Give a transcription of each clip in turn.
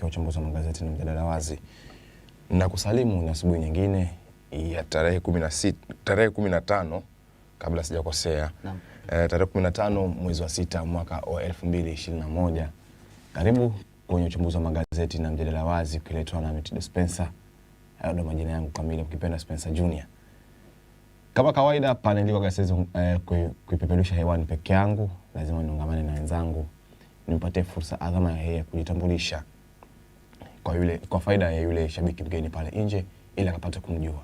uchambuzi wa magazeti na mjadala wazi. Na kusalimu na asubuhi nyingine ya tarehe 15 kabla sijakosea. Tarehe 15 mwezi wa 6 mwaka wa 2021. Karibu kwenye uchambuzi wa magazeti na mjadala wazi ukiletwa na Mtido Spencer. Hayo ndo majina yangu kamili, ukipenda Spencer Junior. Kama kawaida paneli wa gazeti kuipeperusha hewani peke yangu, lazima niungamane na wenzangu nimpatie fursa adhama ya kujitambulisha kwa faida ya yule shabiki mgeni pale nje ili akapate kumjua.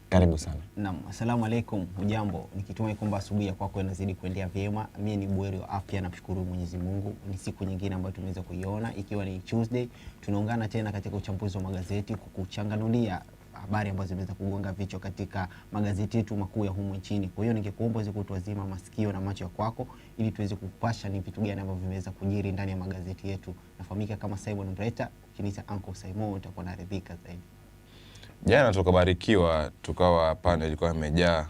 Karibu sana. Naam, asalamu alaykum. Hujambo? Nikitumai kwamba asubuhi kwako inazidi kuendelea vyema. Mimi ni buheri wa afya, namshukuru Mwenyezi Mungu. Ni siku nyingine ambayo tumeweza kuiona ikiwa ni Tuesday. Tunaungana tena katika uchambuzi wa magazeti kukuchanganulia habari ambazo zimeweza kugonga vichwa katika magazeti yetu makuu ya humu nchini. Kwa hiyo ningekuomba uweze kutuazima masikio na macho kwako ili tuweze kupasha ni vitu gani ambavyo vimeweza kujiri ndani ya magazeti yetu. Nafahamika kama Simon Mbreta, ukiniita Uncle Simon utakuwa naridhika zaidi. Jana tukabarikiwa, tukawa panel ilikuwa imejaa,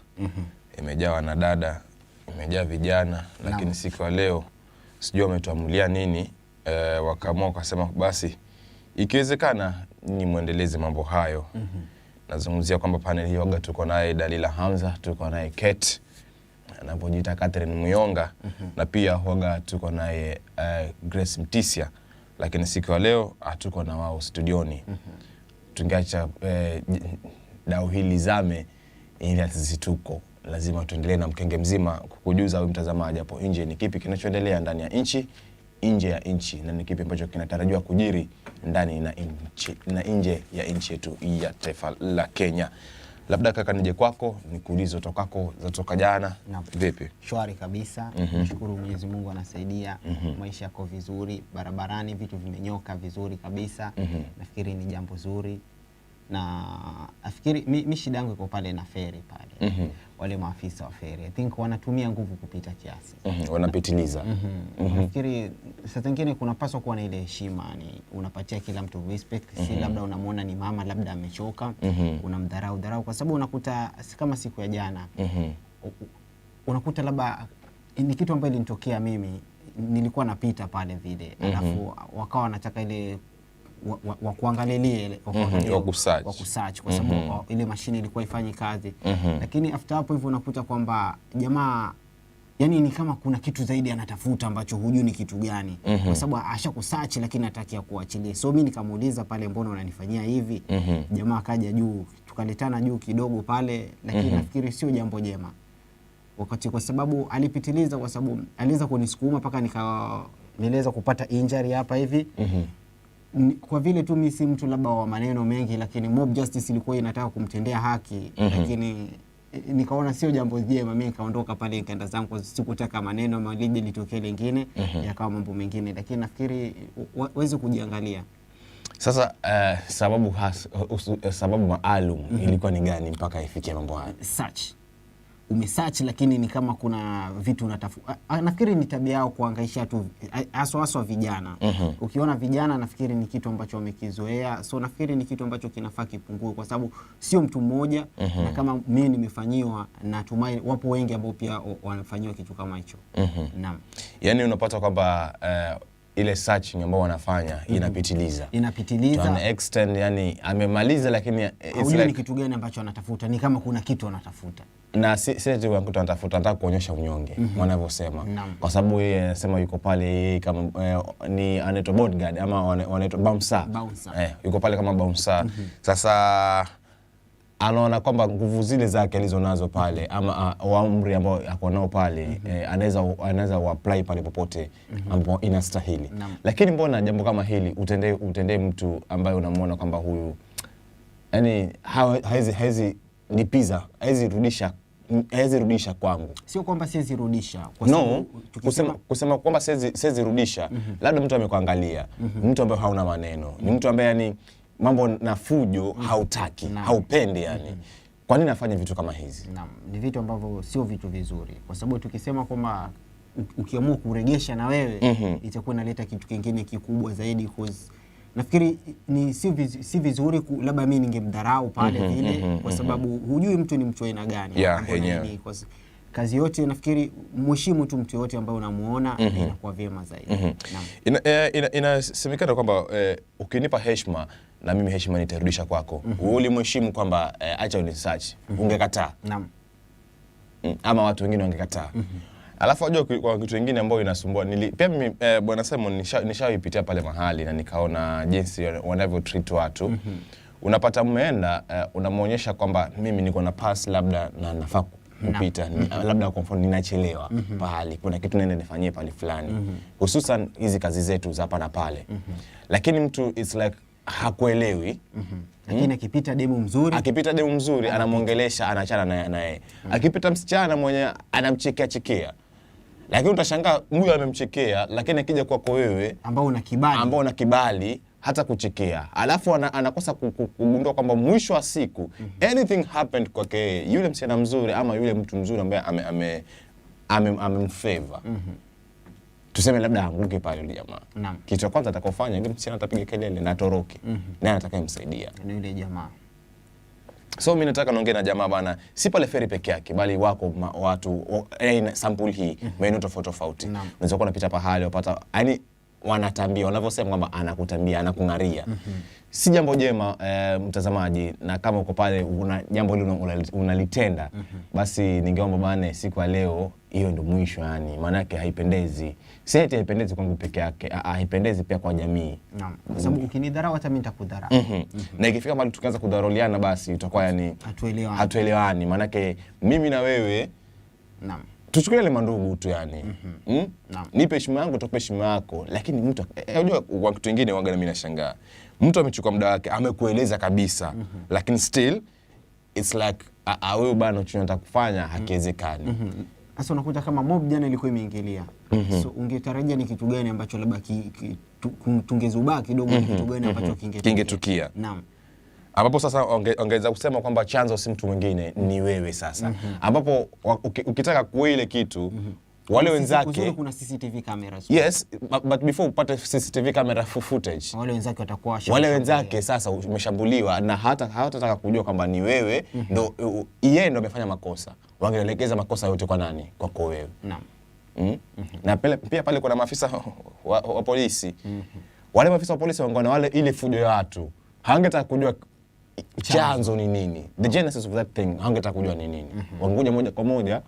imejaa wanadada, imejaa vijana, lakini siku ya leo sijui wametuamulia nini, wakaamua wakasema basi ikiwezekana ni muendeleze mambo hayo. Nazungumzia kwamba panel hii waga tuko naye Dalila Hamza, tuko naye Kate anapojiita Catherine Muyonga, na pia waga tuko naye Grace Mtisia, lakini siku ya leo hatuko na wao studioni. Tungeacha dau hili zame ili atisituko, lazima tuendelee na mkenge mzima kukujuza wewe mtazamaji hapo nje ni kipi kinachoendelea ndani ya nchi, nje ya nchi, na ni kipi ambacho kinatarajiwa kujiri ndani na nchi na nje ya nchi yetu ya taifa la Kenya. Labda kaka nije kwako nikuulize utokako za toka jana vipi? Shwari kabisa. Nashukuru Mwenyezi Mungu anasaidia. Maisha yako vizuri, barabarani vitu vimenyoka vizuri kabisa. Nafikiri ni jambo zuri. Na nafikiri mimi shida yangu iko pale na feri pale. Wale maafisa wa feri I think wanatumia nguvu kupita kiasi. Wanapitiliza. Nafikiri saa nyingine kunapaswa kuwa na ile heshima, ni unapatia kila mtu respect, si labda unamuona ni mama labda amechoka, unamdharau kwa sababu unakuta kama siku ya jana. Unakuta labda ni kitu ambacho ilinitokea mimi, nilikuwa napita pale vile, alafu wakawa wanataka ile wa kuangalilia ile wa kusearch kwa sababu ile mashine ilikuwa ifanyi kazi. Lakini after hapo hivyo unakuta kwamba jamaa yani ni kama kuna kitu zaidi anatafuta ambacho hujui ni kitu gani, kwa sababu ashakusearch lakini hataki kuachilia. So mimi nikamuuliza pale, mbona unanifanyia hivi? Jamaa akaja juu, tukaletana juu kidogo pale, lakini nafikiri sio jambo jema wakati, kwa sababu alipitiliza, kwa sababu aliweza kunisukuma mpaka niliweza kupata injury hapa hivi. Kwa vile tu mimi si mtu labda wa maneno mengi, lakini mob justice ilikuwa inataka kumtendea haki, lakini nikaona sio jambo jema. Mimi nikaondoka pale nikaenda zangu, sikutaka maneno malije litokee lingine yakawa mambo mengine, lakini nafikiri waweze kujiangalia. Sasa sababu maalum ilikuwa ni gani mpaka ifikie mambo haya? Search. Umesearch lakini ni kama kuna vitu unatafuta. Nafikiri ni tabia yao kuhangaisha tu haswa vijana. Ukiona vijana nafikiri ni kitu ambacho wamekizoea. So nafikiri ni kitu ambacho kinafaa kipungue, kwa sababu sio mtu mmoja, na kama mimi nimefanyiwa, natumai wapo wengi ambao pia wanafanyiwa kitu kama hicho. Naam. Yaani unapata kwamba ile searching ambao wanafanya inapitiliza to an extent, yani amemaliza lakini it's like ni kitu gani ambacho anatafuta, ni kama kuna kitu anatafuta, na si tu kwa kitu anatafuta, anataka kuonyesha unyonge wanavyosema, kwa sababu yeye anasema yuko pale kama ni anaitwa bodyguard ama wanaitwa bouncer. Yuko pale kama bouncer. Sasa anaona kwamba nguvu zile zake alizonazo pale ama umri ambao ako nao pale, anaweza apply pale popote ambapo inastahili. Lakini mbona jambo kama hili utendee mtu ambaye unamuona kwamba huyu yani haizi lipiza, haizi rudisha kwangu? Sio kwamba siwezi rudisha, kwa sababu kusema kwamba siwezi rudisha, labda mtu amekuangalia, mtu ambaye hauna maneno, ni mtu ambaye yani mambo na fujo hautaki, haupendi yani. Kwa nini afanye vitu kama hizi? Naam, ni vitu ambavyo sio vitu vizuri, kwa sababu tukisema kwamba ukiamua kuregesha na wewe itakuwa inaleta kitu kingine kikubwa zaidi, because nafikiri ni si vizuri labda mimi ningemdharau pale vile, kwa sababu hujui mtu ni mtu aina gani. kazi yote nafikiri mheshimu tu mtu yote ambaye unamuona inakuwa vyema zaidi. Inasemekana kwamba ukinipa heshima na mimi heshima nitarudisha kwako. Ulimheshimu kwamba acha unisearch, ungekataa. Naam. Ama watu wengine wangekataa. Alafu unajua kwa kitu kingine ambayo inasumbua pia mimi Bwana Simon nishawipitia pale mahali na nikaona jinsi wanavyo treat watu. Unapata mmeenda unamuonyesha kwamba mimi niko na pass labda na nafaa kupita, labda kwa mfano ninachelewa pahali, kuna kitu nenda nifanyie pale fulani, hususan hizi kazi zetu za hapa na pale. Lakini mtu it's like hakuelewi. Lakini akipita demu mzuri anamuongelesha, anaachana naye. Akipita msichana mwenye anamchekea, lakini utashangaa huyo amemchekea, lakini akija kwako wewe ambao una kibali hata kuchekea, alafu anakosa kugundua kwamba mwisho wa siku anything happened kwake yule msichana mzuri ama yule mtu mzuri ambaye amemfavor. Tuseme labda anguke pale yule jamaa. Kitu cha kwanza atakofanya yule msichana atapiga kelele na atoroke. Naye atakayemsaidia ni yule jamaa. So mimi nataka niongee na jamaa bana, si pale feri peke yake bali wako watu sample hii maeneo tofauti. Unaweza kuwa unapita pahali wapata yani wanatambia, wanavyosema kwamba anakutambia, anakung'aria. Si jambo jema mtazamaji, na kama uko pale una jambo hilo unalitenda, basi ningeomba bana siku ya leo hiyo ndio mwisho yani. Maana yake haipendezi. Si eti haipendezi kwangu peke yake, haipendezi pia kwa jamii. Naam. Kwa sababu ukinidharau hata mimi nitakudharau. Na ikifika mahali tukaanza kudharauliana basi itakuwa yani hatuelewani. Maana yake mimi na wewe tuchukulie ile mandugu tu yani. Nipe heshima yangu, tupe heshima yako. Lakini mtu unajua kwa kitu kingine waga na mimi nashangaa. Mtu amechukua muda wake, amekueleza kabisa. Lakini still it's like wewe bana unataka kufanya hakiwezekani. Sasa unakuta kama mob jana ilikuwa imeingilia. So ungetarajia ni kitu gani ambacho labda tungezubaa kidogo, ni kitu gani ambacho kingetukia. Naam. Ambapo sasa ongeza kusema kwamba chanzo si mtu mwingine, ni wewe sasa. Ambapo ukitaka kuwe ile kitu wale wenzake kuna CCTV cameras. Yes, but before upate CCTV camera footage, wale wenzake watakuwa wale wenzake sasa umeshambuliwa na hawatataka kujua kwamba ni wewe ndo yeye ndo amefanya makosa. Wangeelekeza makosa yote kwa nani? Kwako wewe. Naam. Na pia pale kuna maafisa wa polisi. Wale maafisa wa polisi wangeona wale ile fujo ya watu, hangetaka kujua chanzo ni nini, the genesis of that thing, hangetaka kujua ni nini. Wangekuja moja kwa moja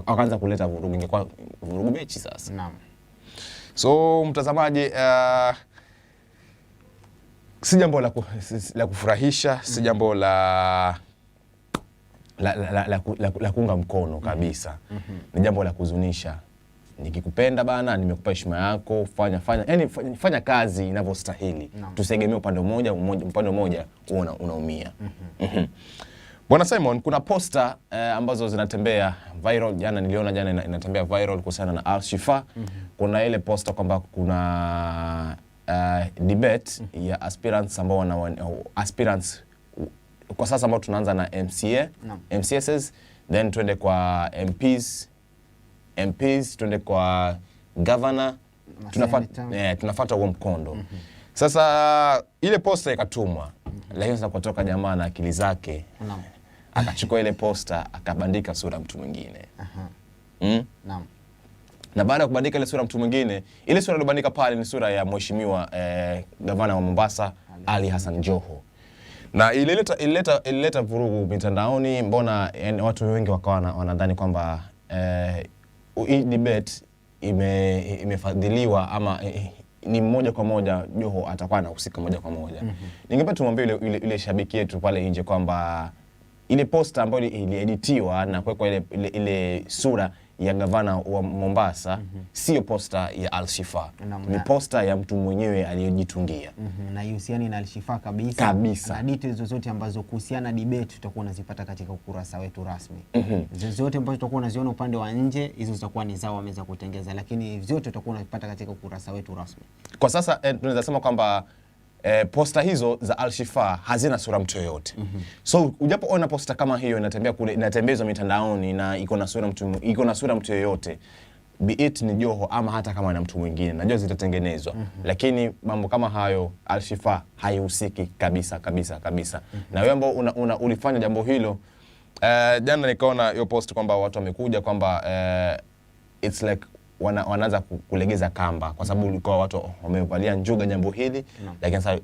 wakaanza kuleta vurugu, ingekuwa vurugu mechi sasa. Naam. So mtazamaji, si jambo la kufurahisha, si jambo la kuunga mkono kabisa. Ni jambo la kuzunisha. Nikikupenda bana, nimekupa heshima yako, fanya kazi inavyostahili. Tusegemee upande mmoja unaumia. Bwana Simon, kuna poster ambazo zinatembea viral. Jana niliona inatembea viral kuhusiana na AL-SHIFAA. Kuna ile poster kwamba kuna debate ya aspirants ambao aspirants kwa sasa ambao tunaanza na MCSs, then tuende kwa MPs, tuende kwa governor, tunafuata huo mkondo. Sasa ile poster ikatumwa, lakini sasa kutoka jamaa na akili zake akachukua ile poster akabandika sura mtu mwingine. Na baada ya kubandika ile sura mtu mwingine, ile sura iliyobandika pale ni sura ya mheshimiwa gavana wa Mombasa Ali Hassan Joho. Na ilileta vurugu mitandaoni. Mbona watu wengi wakawa wanadhani kwamba hii debate imefadhiliwa ama ni moja kwa moja Joho atakuwa anahusika moja kwa moja. Ningependa tumwambie ile shabiki yetu pale nje kwamba ile poster ambayo ilieditiwa na kuwekwa ile sura ya gavana wa Mombasa sio poster ya AL-SHIFAA. Ni poster ya mtu mwenyewe aliyojitungia. Na yuhusiani na AL-SHIFAA kabisa. Na details zote ambazo kuhusiana debate tutakuwa unazipata katika ukurasa wetu rasmi. Zote ambazo tutakuwa unaziona upande wa nje, hizo zitakuwa ni zao wameweza kutengeza, lakini zote tutakuwa unazipata katika ukurasa wetu rasmi. Kwa sasa tunaweza sema kwamba poster hizo za AL-SHIFAA hazina sura mtu yoyote. So ujapoona poster kama hiyo inatembea kule, inatembezwa mitandaoni na iko na sura mtu yoyote, be it ni Joho ama hata kama na mtu mwingine, najua zitatengenezwa. Lakini mambo kama hayo AL-SHIFAA haihusiki kabisa. Na wewe ambao ulifanya jambo hilo, Jana nikaona hiyo post kwamba watu wamekuja kwamba it's like wanaanza kulegeza kamba kwa sababu ulikuwa watu wamevalia njuga jambo hili, lakini sasa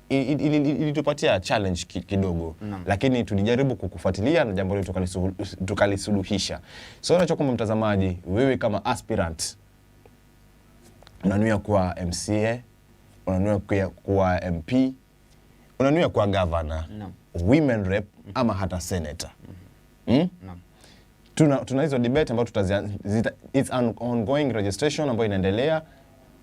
ilitupatia challenge kidogo, lakini tulijaribu kukufuatilia na jambo hili tukalisuluhisha. So nachokuomba mtazamaji, wewe kama aspirant unanuia kuwa MCA, unanuia kuwa MP, unanuia kuwa governor, women rep ama hata senator. Tuna hizo debate ambayo it's an ongoing registration ambayo inaendelea.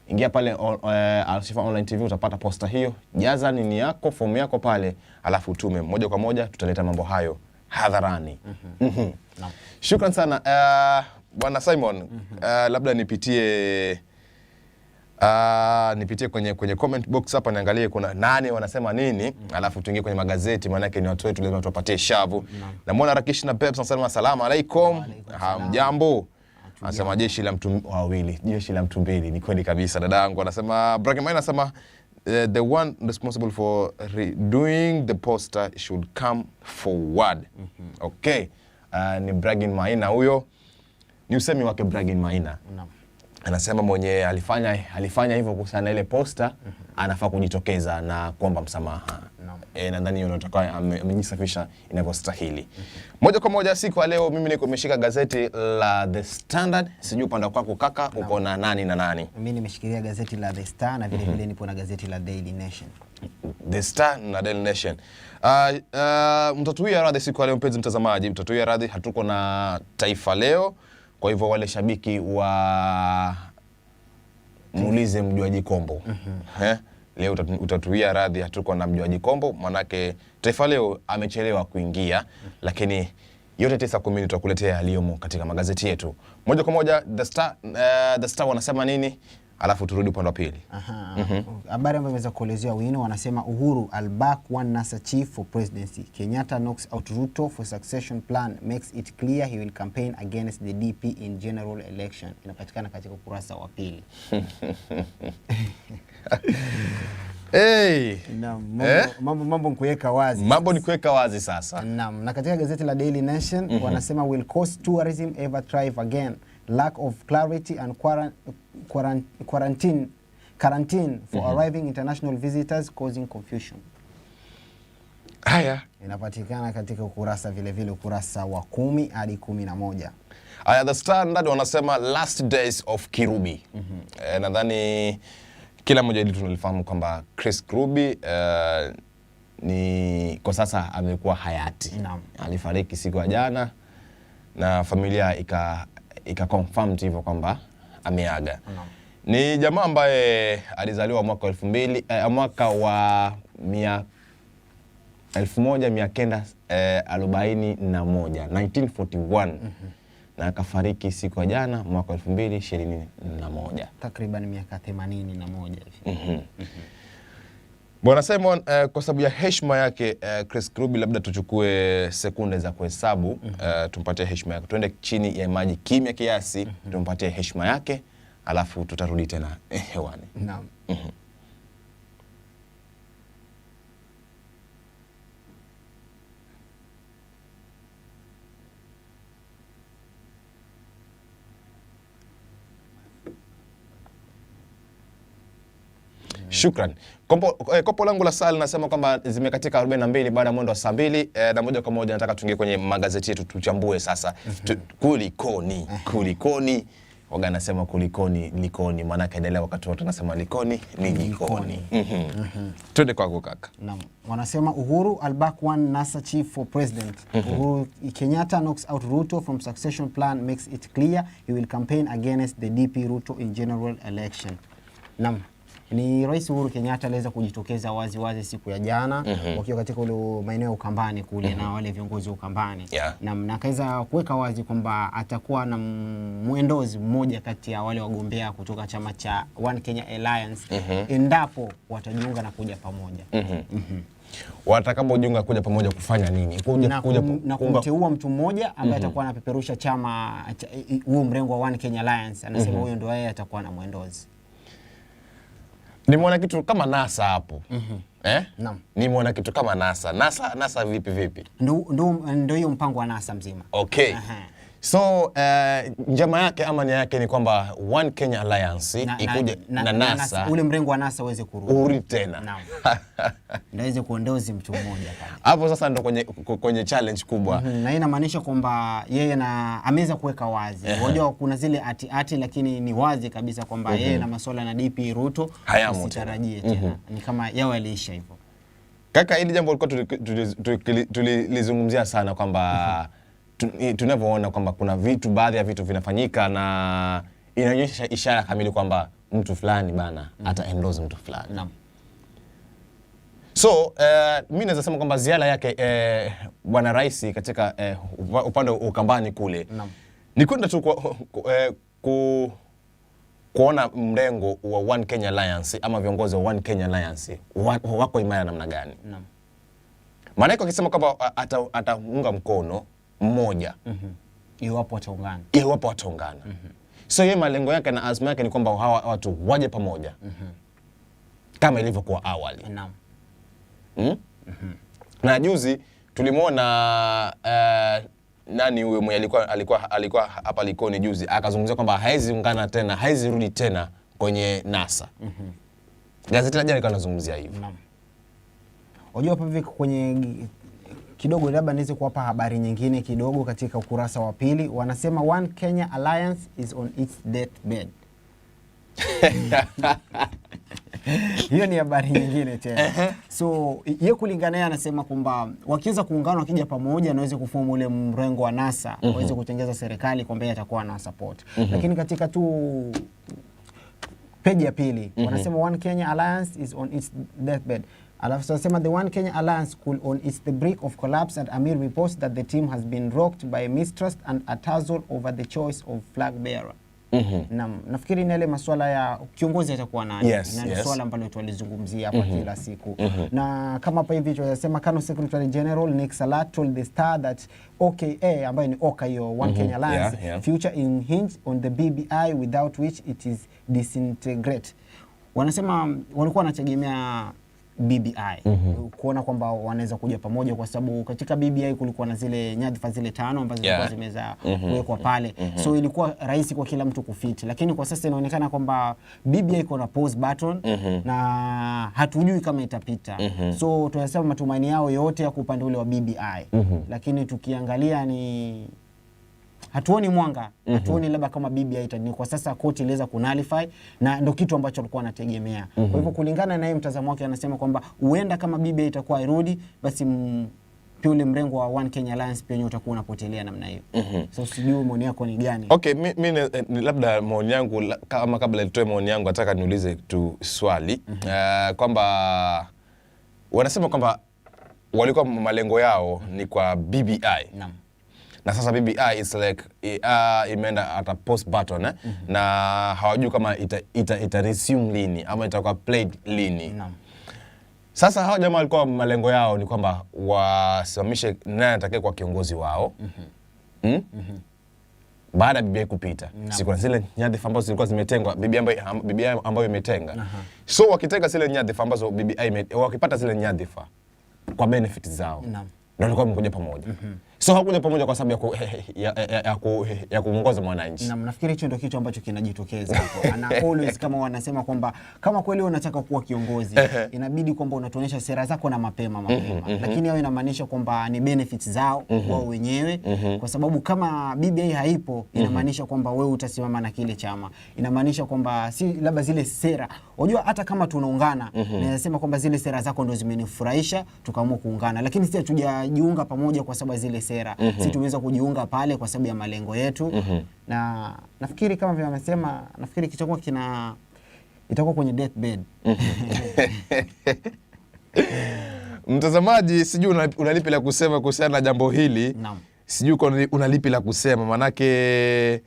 Ingia pale AL-SHIFAA online TV, utapata posta hiyo, jaza nini yako, fomu yako pale, alafu tume moja kwa moja, tutaleta mambo hayo hadharani. Shukran sana Bwana Simon. Labda nipitie kwenye comment box hapa, niangalie kuna nani wanasema nini, alafu tuingie kwenye magazeti, maana yake ni watu wetu, lazima tuwapatie shavu. Namuona Rakish na Peps anasema asalamu alaikum. Hamjambo. Anasema jeshi la mtu wawili, jeshi la mtu mbili. Ni kweli kabisa dadangu. Anasema Bragging Maina anasema the one responsible for redoing the poster should come forward. Okay. Ni Bragging Maina huyo. Ni usemi wake Bragging Maina. Anasema mwenye alifanya hivyo kusana ile poster anafaa kujitokeza na kuomba msamaha. Na ndani hiyo natakuwa amejisafisha inavyostahili. Moja kwa moja siku ya leo mimi niko nimeshika gazeti la The Standard. Sijui upande kwako kaka uko na nani na nani? Mimi nimeshikilia gazeti la The Star na vile vile nipo na gazeti la Daily Nation. The Star na Daily Nation. Mtatuia radhi siku ya leo mpenzi mtazamaji, mtatuia radhi hatuko na Taifa Leo. Kwa hivyo wale shabiki wa muulize mjuaji kombo. Leo utatuia radhi hatuko na mjuaji kombo, manake Taifa Leo amechelewa kuingia, lakini yote 9:10 tutakuletea aliyomo katika magazeti yetu. Moja kwa moja The Star wanasema nini? Alafu turudi upande wa pili. Habari ambayo imeweza kuelezea wino wanasema Uhuru I'll back one NASA chief for presidency. Kenyatta knocks out Ruto for succession plan, makes it clear he will campaign against the DP in general election. Inapatikana katika ukurasa wa pili. Hey. Mambo kuweka wazi. Mambo ni kuweka wazi sasa. Naam, na katika gazeti la Daily Nation wanasema will coast tourism ever thrive again? Lack of clarity and quarantine for arriving international visitors causing confusion. Haya. Inapatikana katika ukurasa vile vile ukurasa wa 10 hadi 11. Haya, The Standard wanasema last days of Kirubi. Nadhani kila mmoja wetu tunalifahamu kwamba Chris Kirubi ni kwa sasa amekuwa hayati. Alifariki siku ya jana na familia ika-confirm hivyo kwamba ameaga. Ni jamaa ambaye alizaliwa mwaka 1941 na akafariki siku ya jana mwaka 2021, takriban miaka 81 hivi. Bwana Simon, kwa sababu ya heshima yake Chris Kirubi, labda tuchukue sekunde za kuhesabu, tumpatie heshima yake. Tuende chini ya maji kimya kiasi, tumpatie heshima yake, alafu tutarudi tena hewani. Naam. Shukran. Kopo langu la saa linasema kwamba zimekatika 42 baada ya mwendo wa saa 2, na moja kwa moja nataka tuingie kwenye magazeti yetu tuchambue sasa. Kulikoni. Waga nasema kulikoni, likoni, maana kaendelea wakati wote nasema likoni, ni likoni. Twende kwako kaka. Naam. Wanasema Uhuru I'll back one NASA chief for president. Uhuru Kenyatta knocks out Ruto from succession plan, makes it clear he will campaign against the DP Ruto in general election. Naam. Ni Rais Uhuru Kenyatta aliweza kujitokeza wazi siku ya jana wakiwa katika ule maeneo ya Ukambani kule na wale viongozi wa Ukambani. Na akaweza kuweka wazi kwamba atakuwa na mwendozi mmoja kati ya wale wagombea kutoka chama cha One Kenya Alliance endapo watajiunga na kuja pamoja. Watakapojiunga kuja pamoja kufanya nini? Na kumteua mtu mmoja ambaye atakuwa anapeperusha chama huo mrengo wa One Kenya Alliance. Anasema huyo ndio yeye atakuwa na mwendozi. Nimeona kitu kama NASA hapo. Naam. Nimeona kitu kama NASA vipi? Ndio hiyo mpango wa NASA mzima. Okay. So njama yake ama nia yake ni kwamba One Kenya Alliance ikuje na NASA, ule mrengo wa NASA uweze kurudi tena. Naam. Ndio iweze kuondozi mtu mmoja pale. Hapo sasa ndo kwenye challenge kubwa. Na inamaanisha kwamba yeye ameweza kuweka wazi. Unajua kuna zile ati lakini ni wazi kabisa kwamba yeye na masuala na DP Ruto usitarajie tena. Ni kama yao yaliisha hivyo. Kaka, hili jambo lilikuwa tulizungumzia sana kwamba tunavyoona kwamba kuna baadhi ya vitu vinafanyika na inaonyesha ishara kamili kwamba mtu fulani bana ata endorse mtu fulani. Naam. So mimi naweza sema kwamba ziara yake bwana rais katika upande wa Ukambani kule ni kwenda tu kuona mrengo wa One Kenya Alliance ama viongozi wa One Kenya Alliance wako imara namna gani. Naam. Maana yake akisema kwamba ataunga mkono mmoja iwapo wataungana. So yeye malengo yake na azma yake ni kwamba hawa watu waje pamoja kama ilivyokuwa awali. Naam. Na juzi tulimwona nani huyo mwenye alikuwa hapa Likoni juzi akazungumzia kwamba haizi rudi tena kwenye NASA. Gazeti la jana linazungumzia hivyo. Naam. Unajua hapa hivi kwenye kidogo labda niweze kuwapa habari nyingine kidogo katika ukurasa wa pili. Wanasema One Kenya Alliance is on its deathbed. Hiyo ni habari nyingine tena. So yeye kulingana naye anasema kwamba wakiweza kuungana wakija pamoja naweza kuform ule mrengo wa NASA, waweze kutengeza serikali kwamba yeye atakuwa na support. Lakini katika tu page ya pili wanasema One Kenya Alliance is on its deathbed. Alafu tunasema the One Kenya Alliance could on its the brink of collapse, and Amir reports that the team has been rocked by mistrust and a tussle over the choice of flag bearer. Nafikiri ni ile masuala ya kiongozi atakuwa nani, na swala ambalo tulizungumzia hapa kila siku. Na kama hapa hivi tunasema Kano Secretary General Nick Salat told the Star that OKA ambayo ni OKA hiyo One Kenya Alliance future in hinge on the BBI without which it is disintegrate. Wanasema walikuwa wanategemea BBI kuona kwamba wanaweza kuja pamoja, kwa sababu katika BBI kulikuwa na zile nyadhifa zile 5 ambazo zilikuwa zimeza kuwekwa pale. So ilikuwa rahisi kwa kila mtu kufiti, lakini kwa sasa inaonekana kwamba BBI iko na pause button na hatujui kama itapita. So tunasema matumaini yao yote ya upande ule wa BBI. Lakini tukiangalia ni hatuoni mwanga, hatuoni labda kama BBI itani. Kwa sasa koti iliweza kunalify na ndio kitu ambacho walikuwa wanategemea. Kwa hivyo kulingana na yeye mtazamo wake anasema kwamba huenda kama BBI itakuwa irudi, basi pia ule mrengo wa One Kenya Alliance pia utakuwa unapotelea namna hiyo. So sijui maoni yako ni gani? Okay, mimi labda maoni yangu kama kabla nitoe maoni yangu nataka niulize tu swali kwamba wanasema kwamba walikuwa malengo yao ni kwa BBI. Naam. Na sasa BBI is like imeenda at a post button na hawajui kama ita resume lini ama itakuwa played lini. Naam. Sasa hawa jamaa walikuwa malengo yao ni kwamba wasimamishe nani atakaye kwa kiongozi wao. Baada ya BBI kupita. Siku zile nyadhifa ambazo zilikuwa zimetengwa BBI ambayo imetenga. So wakitenga zile nyadhifa ambazo BBI wakipata zile nyadhifa kwa benefit zao. Naam. Ndio walikuwa wamekuja pamoja. So hakuja pamoja kwa sababu ya kuongoza mwananchi. Na nafikiri hicho ndio kitu ambacho kinajitokeza hapo. Ana always kama wanasema kwamba kama kweli unataka kuwa kiongozi inabidi kwamba unatuonyesha sera zako na mapema. Lakini hao inamaanisha kwamba ni benefits zao wao wenyewe, kwa sababu kama BBI haipo inamaanisha kwamba wewe utasimama na kile chama. Inamaanisha kwamba si labda zile sera. Unajua hata kama tunaungana nasema kwamba zile sera zako ndio zimenifurahisha tukaamua kuungana, lakini sisi hatujajiunga pamoja kwa sababu zile sera. Sisi tumeweza kujiunga pale kwa sababu ya malengo yetu. Na nafikiri kama vile wamesema, nafikiri itakuwa kwenye deathbed. Mtazamaji, sijui unalipi la kusema kuhusiana na jambo hili. Naam. Sijui unalipi la kusema, manake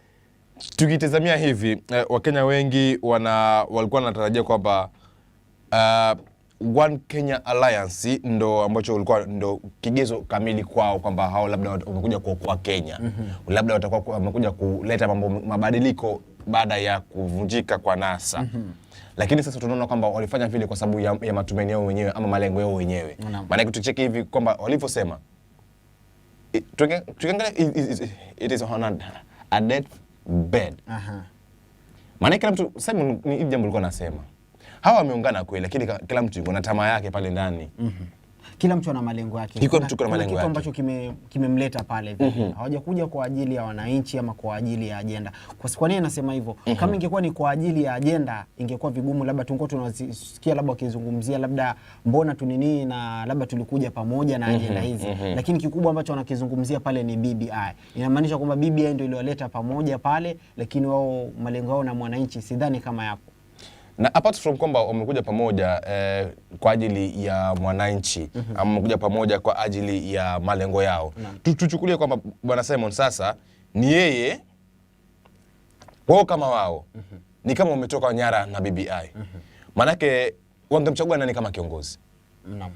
tukitazamia hivi Wakenya wengi walikuwa wanatarajia kwamba One Kenya Alliance ndo ambacho ulikuwa ndo kigezo kamili kwao kwamba hao labda wamekuja kuokoa Kenya. Labda watakuwa wamekuja kuleta mabadiliko baada ya kuvunjika kwa NASA. lakini sasa tunaona kwamba walifanya vile kwa sababu ya matumaini yao wenyewe ama malengo yao wenyewe. Maana tucheki hivi kwamba walivyosema tukiangalia it is on a death bed. Maana kila mtu Simon ni jambo alikuwa anasema. Hawa wameungana kweli, lakini kila mtu yuko na tamaa yake pale ndani. Kila mtu ana malengo yake. Kila mtu kuna malengo yake. Kitu ambacho kimemleta pale vile. Hawajakuja kwa ajili ya wananchi ama kwa ajili ya ajenda. Kwa nini nasema hivyo? Kama ingekuwa ni kwa ajili ya ajenda, ingekuwa vigumu, labda tungekuwa tunasikia labda wakizungumzia labda mbona tunini na labda tulikuja pamoja na ajenda hizi. Lakini kikubwa ambacho wanakizungumzia pale ni BBI. Inamaanisha kwamba BBI ndio iliyoleta pamoja pale, lakini wao malengo yao na mwananchi sidhani kama yapo. Na apart from kwamba wamekuja pamoja kwa ajili ya mwananchi, ama wamekuja pamoja kwa ajili ya malengo yao. Tuchukulie kwamba Bwana Simon sasa ni yeye wao kama wao. Ni kama wametoka nyara na BBI. Manake wangemchagua nani kama kiongozi? Naam.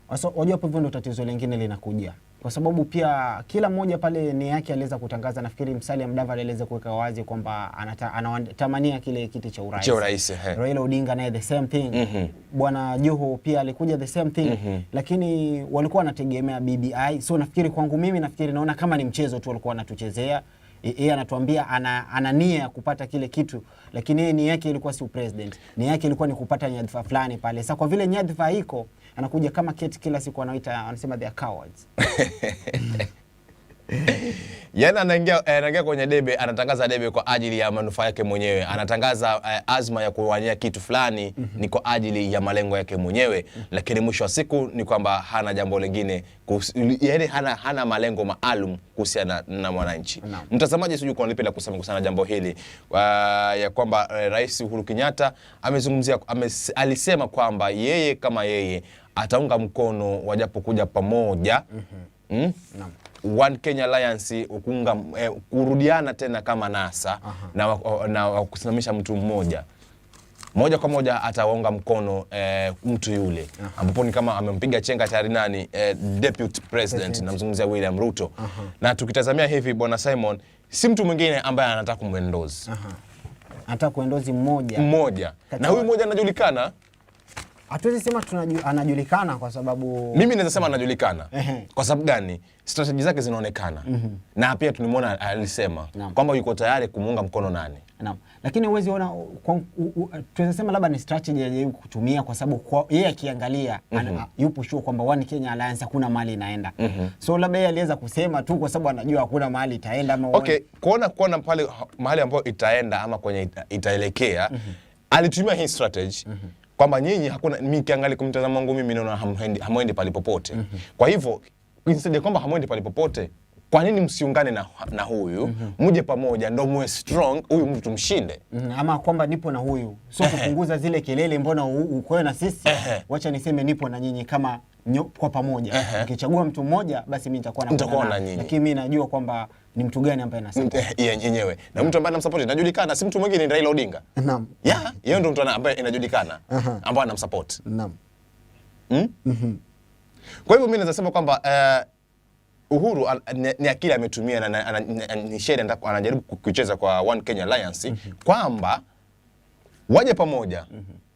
Sasa unajua hapo ndio tatizo lingine linakuja. Kwa sababu pia kila mmoja pale ni yake aliweza kutangaza, nafikiri Musalia Mudavadi aliweza kuweka wazi kwamba anatamania kile kiti cha urais. Raila Odinga naye the same thing. Bwana Joho pia alikuja the same thing. Lakini walikuwa wanategemea BBI. So nafikiri kwangu mimi naona kama ni mchezo tu walikuwa wanatuchezea. Yeye anatuambia ana nia ya kupata kile kitu, lakini yeye nia yake ilikuwa si president. Nia yake ilikuwa ni kupata nyadhifa fulani pale. Sasa kwa vile nyadhifa iko, anakuja kama Kate kila siku anasema they are cowards. Yana anaingia kwenye debe, anatangaza debe kwa ajili ya manufaa yake mwenyewe. Anatangaza azma ya kuwania kitu fulani ni kwa ajili ya malengo yake mwenyewe, lakini mwisho wa siku ni kwamba hana jambo lingine, yaani hana malengo maalum kuhusiana na mwananchi. Mtazamaji, sijui kwa nilipenda kusema kusana jambo hili ya kwamba Rais Uhuru Kenyatta alisema kwamba yeye kama yeye ataunga mkono wajapokuja pamoja. One Kenya Alliance kurudiana tena kama NASA na kusimamisha mtu mmoja kwa moja atawaunga mkono mtu yule ambapo ni kama amempiga chenga tayari nani deputy president namzungumzia William Ruto. Na tukitazamia hivi Bwana Simon si mtu mwingine ambaye anataka kumendozi. Anataka kuendozi mmoja. Na huyu mmoja anajulikana. Hatuwezi sema anajulikana kwa sababu mimi naweza sema anajulikana. Kwa sababu gani? Strategy zake zinaonekana. Na pia tulimuona alisema kwamba yuko tayari kumuunga mkono nani. Naam. Lakini uwezi ona tunaweza sema labda ni strategy ya kutumia kwa sababu yeye akiangalia yupo sure kwamba One Kenya Alliance hakuna mahali inaenda. So labda yeye aliweza kusema tu kwa sababu anajua hakuna mahali itaenda ama kuona pale mahali ambapo itaenda ama kwenye itaelekea. Alitumia hii strategy. Kwamba nyinyi hakuna, mimi kiangalia kumtazama wangu mimi naona hamuendi palipopote. Kwa hivyo instead kwamba hamuendi palipopote, kwa nini msiungane na huyu muje pamoja ndio muwe strong, huyu mtu tumshinde? Ama kwamba nipo na huyu so kupunguza zile kelele, mbona uko na sisi, wacha niseme nipo na nyinyi kama kwa pamoja. Ukichagua mtu mmoja basi mimi nitakuwa na nyinyi, lakini mimi najua kwamba ni mtu gani ambaye anasupport yenyewe. Na mtu ambaye anamsupport inajulikana, si mtu mwingine ni Raila Odinga. Naam. Yeye ndio mtu ambaye inajulikana ambaye anamsupport. Naam. Kwa hivyo mimi naweza sema kwamba Uhuru ni akili ametumia na ni sheria anajaribu kucheza kwa One Kenya Alliance kwamba waje pamoja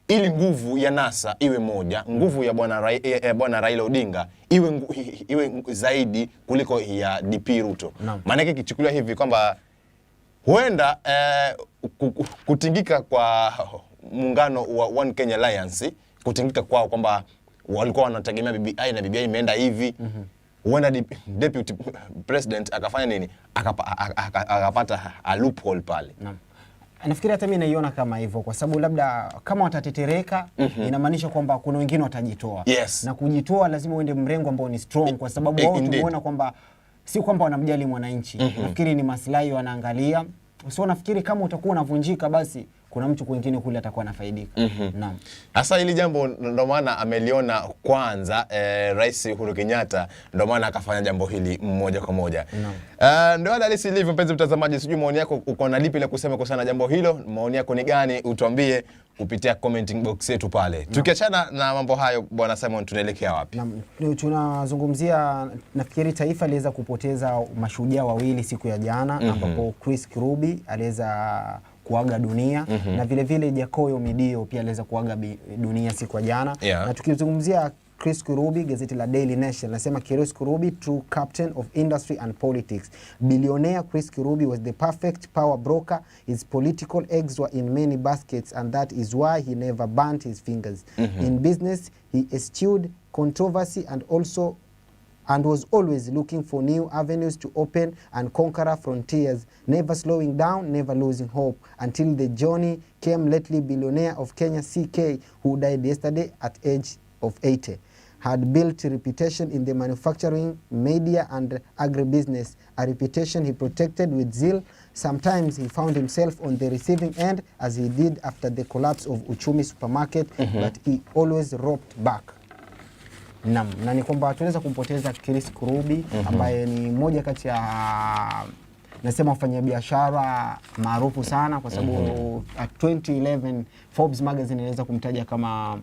ili nguvu ya NASA iwe moja, nguvu ya bwana Raila Odinga iwe zaidi kuliko ya DP Ruto. Maana yake kichukulia hivi kwamba huenda kutingika kwa muungano wa One Kenya Alliance, kutingika kwao kwamba walikuwa wanategemea BBI na BBI imeenda hivi. Huenda deputy president akafanya nini? Akapata a loophole pale. Nafikiri hata mimi naiona kama hivyo kwa sababu labda kama watatetereka inamaanisha kwamba kuna wengine watajitoa. Na kujitoa lazima uende mrengo ambao ni strong kwa sababu wao tumeona kwamba si kwamba wanamjali mwananchi. Nafikiri ni maslahi wanaangalia. So nafikiri kama utakuwa unavunjika basi kuna mtu mwingine kule atakuwa anafaidika. Naam. Sasa hili jambo ndio maana ameliona kwanza Rais Uhuru Kenyatta, ndio maana akafanya jambo hili moja kwa moja. Ndio hali halisi ilivyo. Mpenzi mtazamaji, sijui maoni yako uko na lipi la kusema kuhusiana na jambo hilo? Maoni yako ni gani? Utuambie kupitia commenting box yetu pale. Tukiachana na mambo hayo Bwana Simon, tunaelekea wapi? Naam, tunazungumzia nafikiri taifa liweza kupoteza mashujaa wawili siku ya jana ambapo Chris Kirubi aliweza kuaga dunia na vile vile Jacoyo Midio pia aliweza kuaga dunia siku ya jana. Na tukizungumzia Chris Kirubi, gazeti la Daily Nation nasema Chris Kirubi, true captain of industry and politics. Billionaire Chris Kirubi was the perfect power broker. His political eggs were in many baskets, and that is why he never burnt his fingers. In business, he eschewed controversy and was always looking for new avenues to open and conquer frontiers, never slowing down, never losing hope, until the journey came lately. Billionaire of Kenya, CK, who died yesterday at age of 80, had built a reputation in the manufacturing, media and agribusiness, a reputation he protected with zeal. Sometimes he found himself on the receiving end, as he did after the collapse of Uchumi supermarket, but he always roped back. Na ni kwamba tunaweza kumpoteza Chris Kirubi ambaye ni moja kati ya nasema wafanyabiashara maarufu sana, kwa sababu 2011 Forbes magazine inaweza kumtaja kama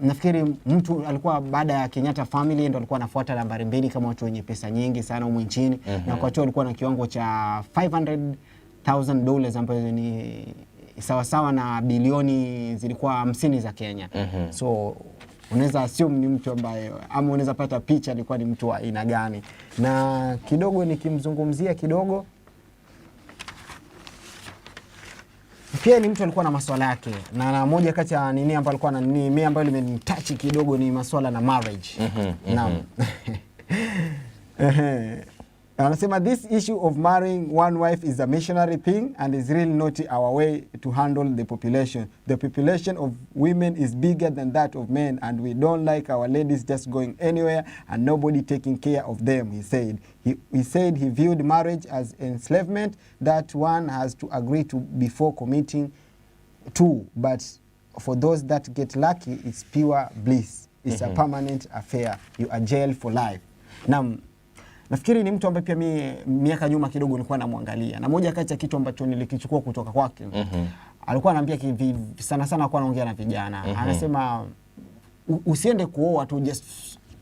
nafikiri mtu alikuwa baada ya Kenyatta family ndo alikuwa anafuata nambari 2 kama watu wenye pesa nyingi sana humu nchini. Na kwa hiyo alikuwa na kiwango cha $500,000 ambazo ni sawa na bilioni zilikuwa 50 za Kenya. So unaweza assume ni mtu ambaye, ama unaweza pata picha alikuwa ni mtu wa aina gani. Na kidogo nikimzungumzia kidogo, pia ni mtu alikuwa na masuala yake, na moja kati ya nini ambayo alikuwa na nini mimi ambayo limenitouch kidogo ni masuala na marriage. Naam. Anasema this issue of marrying one wife is a missionary thing and is really not our way to handle the population. The population of women is bigger than that of men, and we don't like our ladies just going anywhere and nobody taking care of them, he said. He said he viewed marriage as enslavement that one has to agree to before committing to, but for those that get lucky, it's pure bliss. It's a permanent affair. You are jailed for life. Nafikiri ni mtu ambaye pia miaka nyuma kidogo nilikuwa namwangalia, na moja kati ya kitu ambacho nilikichukua kutoka kwake, alikuwa ananiambia sana alikuwa anaongea na vijana. Anasema usiende kuoa tu, just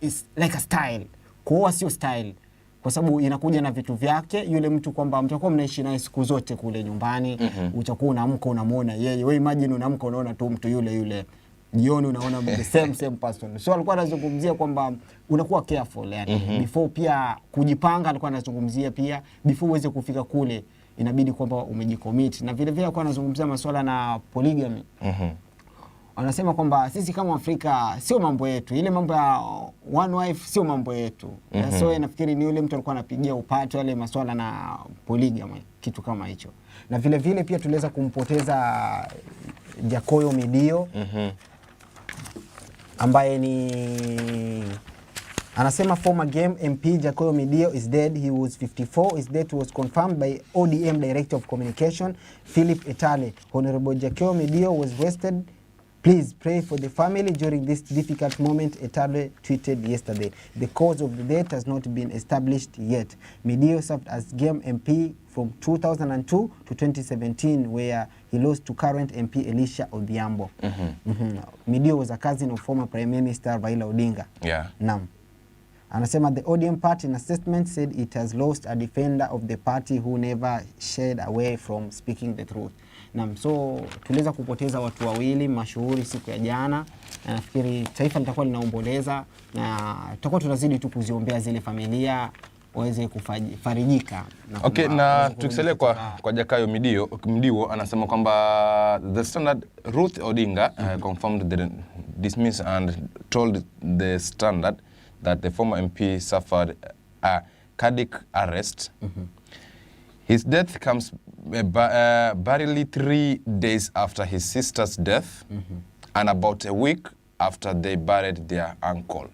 it's like a style. Kuoa sio style, kwa sababu inakuja na vitu vyake. Yule mtu kwamba mtakuwa mnaishi naye siku zote kule nyumbani, utakuwa unaamka unamuona yeye. Wewe imagine unaamka unaona tu mtu yule, jioni unaona the same person. So alikuwa anazungumzia kwamba unakuwa careful, yani before pia kujipanga. Alikuwa anazungumzia pia before uweze kufika kule inabidi kwamba umejicommit, na vile vile alikuwa anazungumzia masuala na polygamy. Anasema kwamba sisi kama Afrika sio mambo yetu, ile mambo ya one wife sio mambo yetu. So nafikiri ni yule mtu alikuwa anapigia upato wale masuala na polygamy, kitu kama hicho. Na vile vile pia tuliweza kumpoteza Jacoyo Midio ambaye ni anasema former game MP Jacoyo Midio is dead. He was 54. His death was confirmed by ODM Director of Communication Philip Etale. Honorable Jacoyo Midio was rested. Please pray for the family during this difficult moment, Etale tweeted yesterday. The cause of the death has not been established yet. Midio served as game MP from 2002 to 2017, where he lost to current MP Elisha Odhiambo. Midio was a cousin of former Prime Minister Raila Odinga. Naam. Anasema the ODM party in a statement said it has lost a defender of the party who never shied away from speaking the truth. Naam, so tuliweza kupoteza watu wawili mashuhuri siku ya jana, na nafikiri taifa litakuwa linaomboleza, na tutakuwa tunazidi tu kuziombea zile familia waweze kufarijika. Okay, na tukisalia kwa Jacoyo Midio anasema kwamba the Standard Ruth Odinga confirmed the dismiss and told the Standard that the former MP suffered a cardiac arrest. His death comes barely 3 days after his sister's death and about a week after they buried their uncle.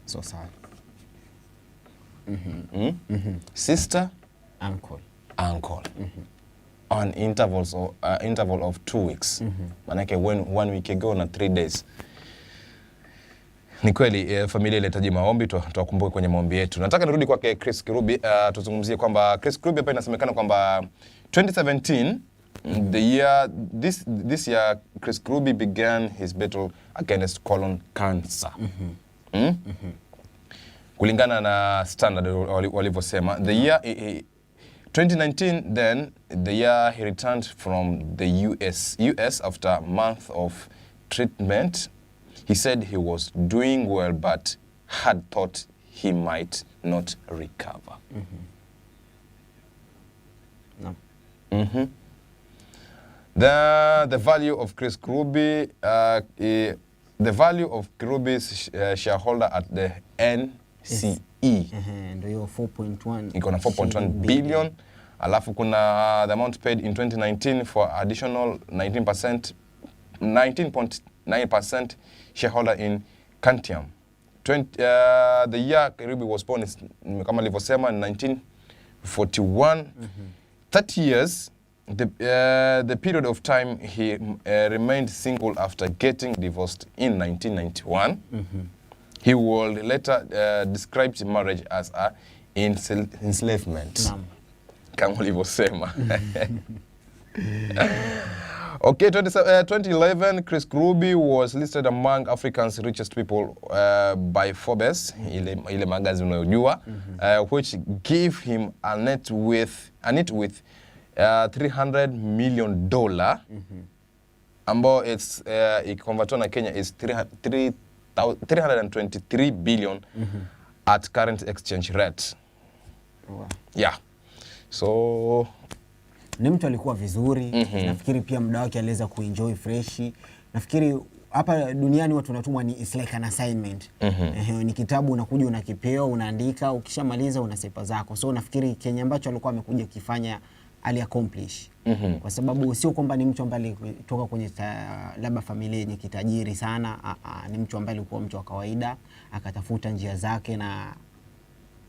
So sad. Sister, uncle. On interval of 2 weeks. Manake 1 week ago na 3 days. Ni kweli familia inahitaji maombi, tuwakumbuke kwenye maombi yetu. Nataka nirudi kwake Chris Kirubi, tuzungumzie kwamba Chris Kirubi hapa inasemekana kwamba 2017 this year Chris Kirubi began his battle against colon cancer. Kulingana na Standard walivyosema, the year 2019 then, the year he returned from the US after a month of treatment. He said he was doing well but had thought he might not recover. No. The value of Chris Kirubi, the value of Kirubi's shareholder at the NCE. Ndio hiyo 4.1. Iko na 4.1 billion. Alafu kuna the amount paid in 2019 for additional 19.9% shareholder in Cantium. The year Kirubi was born is kama nilivyosema 1941. 30 years, the period of time he remained single after getting divorced in 1991. He would later describe marriage as a enslavement. Kama ulivyosema. Okay, 2011, Chris Kirubi was listed among Africa's richest people by Forbes, ile magazine unayojua, which gave him a net worth $300 million, ambao it's ikonvertiwa na Kenya is 323 billion at current exchange rate. Wow. Yeah. So ni mtu alikuwa vizuri. Nafikiri pia muda wake aliweza kuenjoy freshi. Nafikiri hapa duniani watu wanatumwa ni it's like an assignment. Ni kitabu unakuja unakipewa, unaandika, ukishamaliza unasepa zako. So nafikiri Kenya ambacho alikuwa amekuja kifanya ali accomplish. Kwa sababu sio kwamba ni mtu ambaye alitoka kwenye labda familia yenye kitajiri sana. Ni mtu ambaye alikuwa mtu wa kawaida, akatafuta njia zake na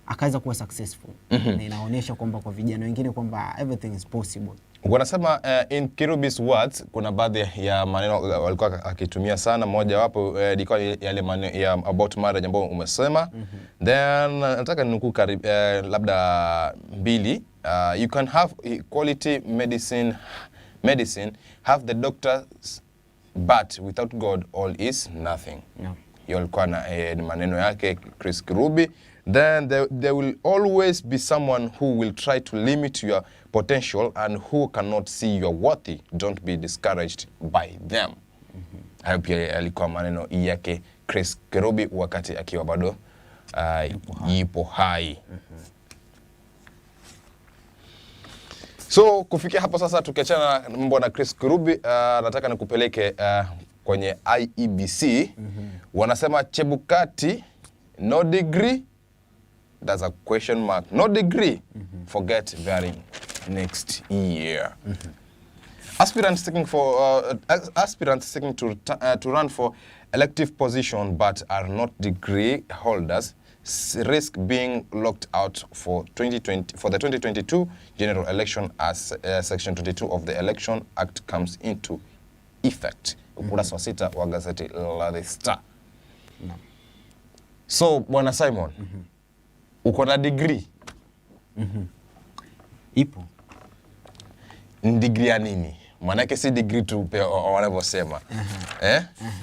akaweza kuwa successful. Na inaonyesha kwamba kwa vijana wengine kwamba everything is possible. Wanasema in Kirubi's words, kuna baadhi ya maneno walikuwa akitumia sana. Moja wapo ilikuwa yale maneno ya about marriage ambao umesema. Then nataka ninukuu labda mbili. You can have quality medicine, have the doctors, but without God all is nothing. No. Hiyo alikuwa na maneno yake Chris Kirubi. Then there will always be someone who will try to limit your potential and who cannot see you are worthy. Don't be discouraged by them. Hayo pia alikuwa maneno yake Chris Kirubi wakati akiwa bado yupo hai. So kufikia hapo sasa tukiachana mambo na Chris Kirubi, nataka nikupeleke kwenye IEBC. Wanasema Chebukati, no degree, that's a question mark, no degree, forget very next year. Aspirants seeking to run for elective position but are not degree holders risk being locked out for the 2022 general election as Section 22 of the Election Act comes into effect. Ukurasa wa 6 wa gazeti la The Star. So, Bwana Simon, uko na degree? Ipo. Degree ya nini? Manake si degree tu wanavyosema.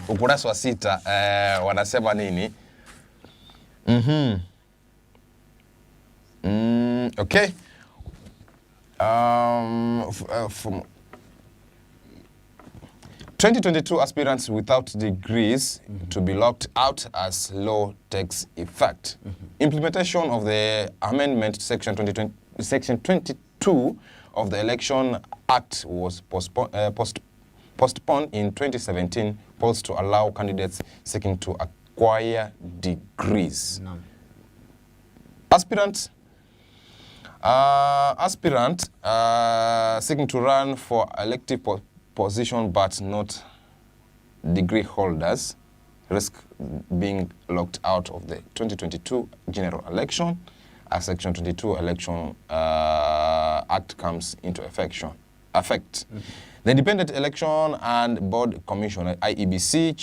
Ukurasa wa 6 wanasema nini? Okay. From 2022 aspirants without degrees to be locked out as law takes effect. Implementation of the amendment Section 22 of the Election Act was postponed in 2017 polls to allow candidates seeking to acquire degrees. No. Aspirant seeking to run for elective position but not degree holders risk being locked out of the 2022 general election as Section 22 Election Act comes into effect. The Independent Election and Board Commission, IEBC,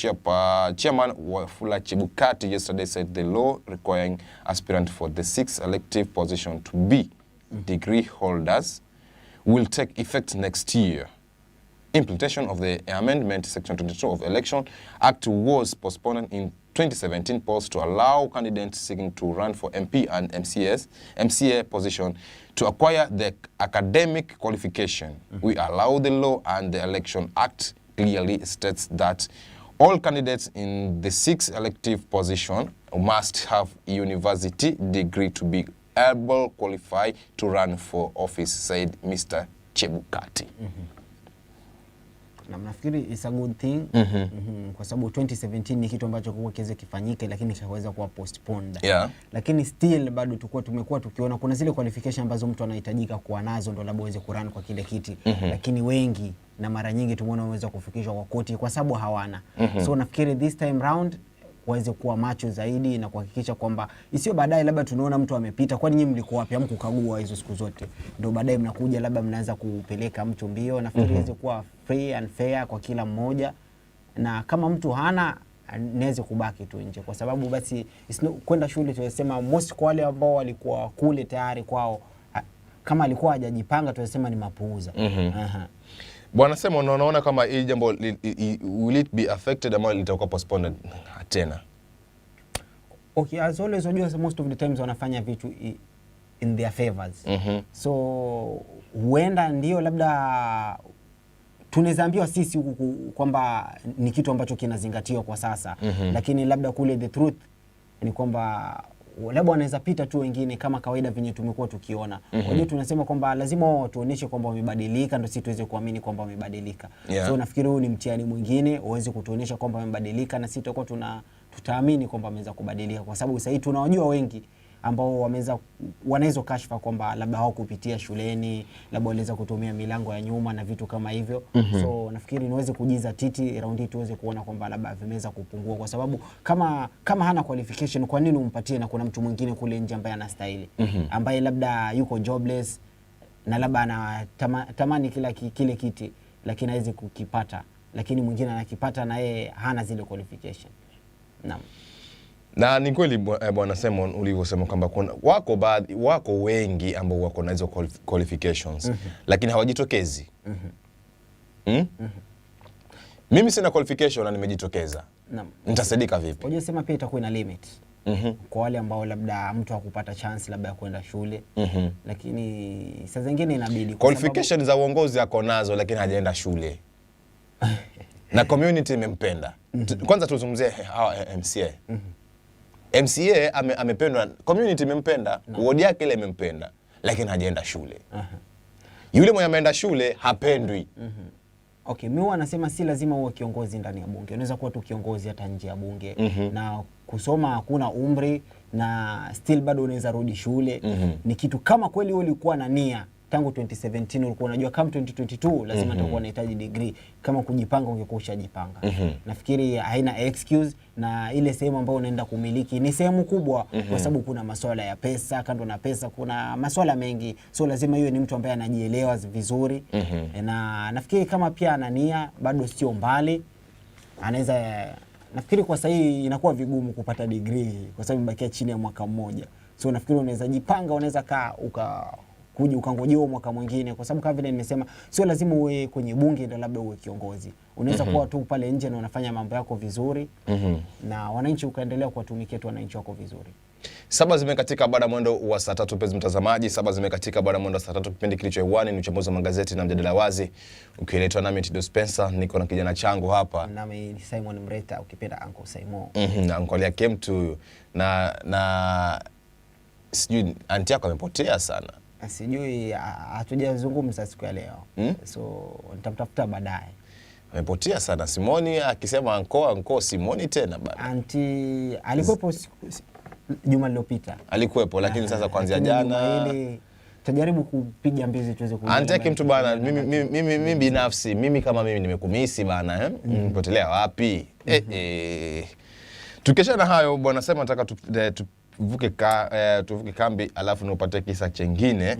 Chairman Wafula Chebukati yesterday said the law requiring aspirants for the 6 elective position to be degree holders will take effect next year. Implementation of the amendment Section 22 of the Election Act was postponed in 2017 polls to allow candidates seeking to run for MP and MCA position to acquire the academic qualification. We allow the law, and the Election Act clearly states that all candidates in the 6 elective position must have a university degree to be able qualified to run for office, said Mr. Chebukati. Na nafikiri is a good thing kwa sababu 2017 ni kitu ambacho kwa kiweze kifanyike, lakini kikaweza kuwa postponed. Lakini still bado tumekuwa tukiona kuna zile qualification ambazo mtu anahitajika kuwa nazo ndo labda uweze kurun kwa kile kiti, lakini wengi na mara nyingi tumeona waweza kufikishwa kwa koti kwa sababu hawana. So nafikiri this time round waweze kuwa macho zaidi na kuhakikisha kwamba isiyo baadaye labda tunaona mtu amepita, kwani nyinyi mlikuwa wapi hamkukagua hizo siku zote, ndio baadaye mnakuja labda mnaanza kupeleka mtu mbio. Nafikiri iweze kuwa free and fair kwa kila mmoja, na kama mtu hana niweze kubaki tu nje, kwa sababu basi kwenda shule tunasema most kwa wale ambao walikuwa kule tayari kwao, kama alikuwa hajajipanga tunasema ni mapuuza. Bwana sema, unaona kama hii jambo will it be affected ama litakuwa postponed tena? Okay, as always unajua most of the times wanafanya vitu in their favors. So huenda ndio labda tunazaambiwa sisi huku kwamba ni kitu ambacho kinazingatiwa kwa sasa, lakini labda kule the truth ni kwamba labda wanaweza pita tu wengine kama kawaida venye tumekuwa tukiona. Wajua tunasema kwamba lazima wao tuoneshe kwamba wamebadilika ndio sisi tuweze kuamini kwamba wamebadilika. So nafikiri huu ni mtihani mwingine uweze kutuonesha kwamba wamebadilika, na sisi tutakuwa tutaamini kwamba wameweza kubadilika, kwa sababu sasa hivi tunawajua wengi ambao wanaweza kashfa kwamba labda hawakupitia shuleni, labda waliweza kutumia milango ya nyuma na vitu kama hivyo. So nafikiri niweze kujiza titi round hii tuweze kuona kwamba labda vimeweza kupungua, kwa sababu kama hana qualification kwa nini umpatie na kuna mtu mwingine kule nje ambaye anastahili, ambaye labda yuko jobless na labda anatamani kile kiti lakini hawezi kukipata, lakini mwingine anakipata na yeye hana zile qualification. Naam. Na ni kweli bwana Simon ulivyosema kwamba wako wengi ambao wako na hizo qualifications lakini hawajitokezi. Mimi sina qualification na nimejitokeza. Naam. Nitasaidika vipi? Unajua sema pia itakuwa ina limit. Kwa wale ambao labda mtu hakupata chance labda ya kwenda shule, lakini saa zingine inabidi qualification za uongozi yako nazo lakini hajaenda shule. Na community imempenda. Kwanza tuzungumzie MCA. MCA amependwa, community imempenda, ward yake ile imempenda, lakini hajaenda shule. Yule mwenye ameenda shule hapendwi. Okay, mimi wanasema si lazima uwe kiongozi ndani ya bunge. Unaweza kuwa tu kiongozi hata nje ya bunge. Na kusoma hakuna umri, na still bado unaweza rudi shule. Ni kitu kama kweli wewe ulikuwa na nia tangu 2017 ulikuwa unajua kama 2022 lazima utakuwa unahitaji degree, kama kujipanga ungekuwa ushajipanga. Nafikiri haina excuse, na ile sehemu ambayo unaenda kumiliki ni sehemu kubwa, kwa sababu kuna masuala ya pesa, kando na pesa kuna masuala mengi, so lazima yeye ni mtu ambaye anajielewa vizuri. Na nafikiri kama pia ana nia bado sio mbali, anaweza, nafikiri kwa sasa hii inakuwa vigumu kupata degree kwa sababu imebakia chini ya mwaka mmoja. So nafikiri unaweza jipanga, unaweza kuja ukangojea mwaka mwingine, kwa sababu kama vile nimesema sio lazima uwe kwenye bunge ndio labda uwe kiongozi. Unaweza kuwa tu pale nje na unafanya mambo yako vizuri, na wananchi ukaendelea kuwatumikia tu wananchi wako vizuri. Saba zimekatika baada mwendo wa saa 3 penzi mtazamaji. Saba zimekatika baada mwendo wa saa 3. Kipindi kilicho hewani ni uchambuzi wa magazeti na mjadala wazi, ukiletwa nami Tido Spencer. Niko na kijana changu hapa, nami ni Simon Mreta, ukipenda Uncle Simon. Na Uncle yake mtu na sijui anti yako amepotea sana. Sijui, hatujazungumza siku ya leo. So nitamtafuta baadaye. Amepotea sana Simoni, akisema anko Simoni tena bana. Anti alikuwepo juma lililopita. Alikuwepo, lakini sasa kuanzia jana tajaribu kupiga mbizi tuweze kuona. Antaki mtu bana, mimi binafsi, mimi kama mimi nimekumisi bana, Mpotelea wapi? Tukishana hayo bwana sema nataka tuvuke kambi alafu nipate kisa chengine.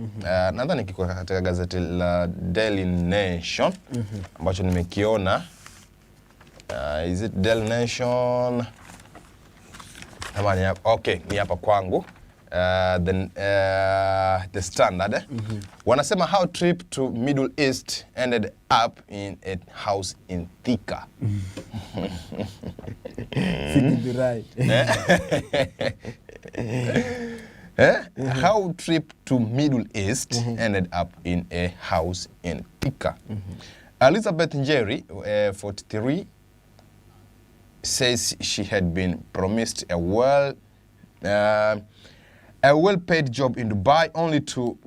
Nadhani kiko katika gazeti la Daily Nation ambacho nimekiona. Is it Daily Nation? Okay, ni hapa kwangu. the Standard. Wanasema how trip to Middle East ended up in a house in Thika. How trip to Middle East ended up in a house in Thika. Elizabeth Njeri, 43, says she had been promised a well-paid job in Dubai, only to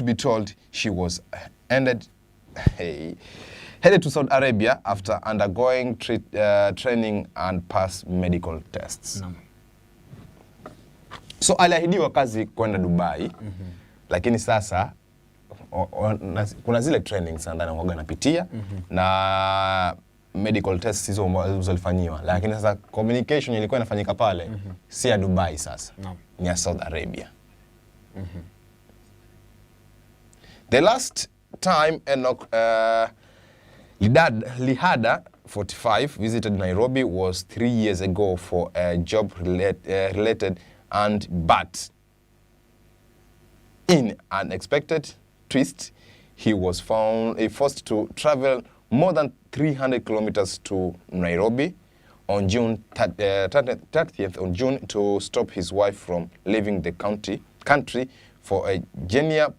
be told she was headed to Saudi Arabia after undergoing training and passed medical tests. No. So aliahidiwa kazi kwenda Dubai, lakini sasa kuna zile trainings ndani waga napitia na medical tests hizo zilifanyiwa, lakini sasa communication ilikuwa inafanyika pale si ya Dubai sasa. No. Ni ya Saudi Arabia. The last time Enoch Lihada, 45, visited Nairobi was 3 years ago for a job related but in an unexpected twist, he was forced to travel more than 300 kilometers to Nairobi on June 30th on June to stop his wife from leaving the country for a genuine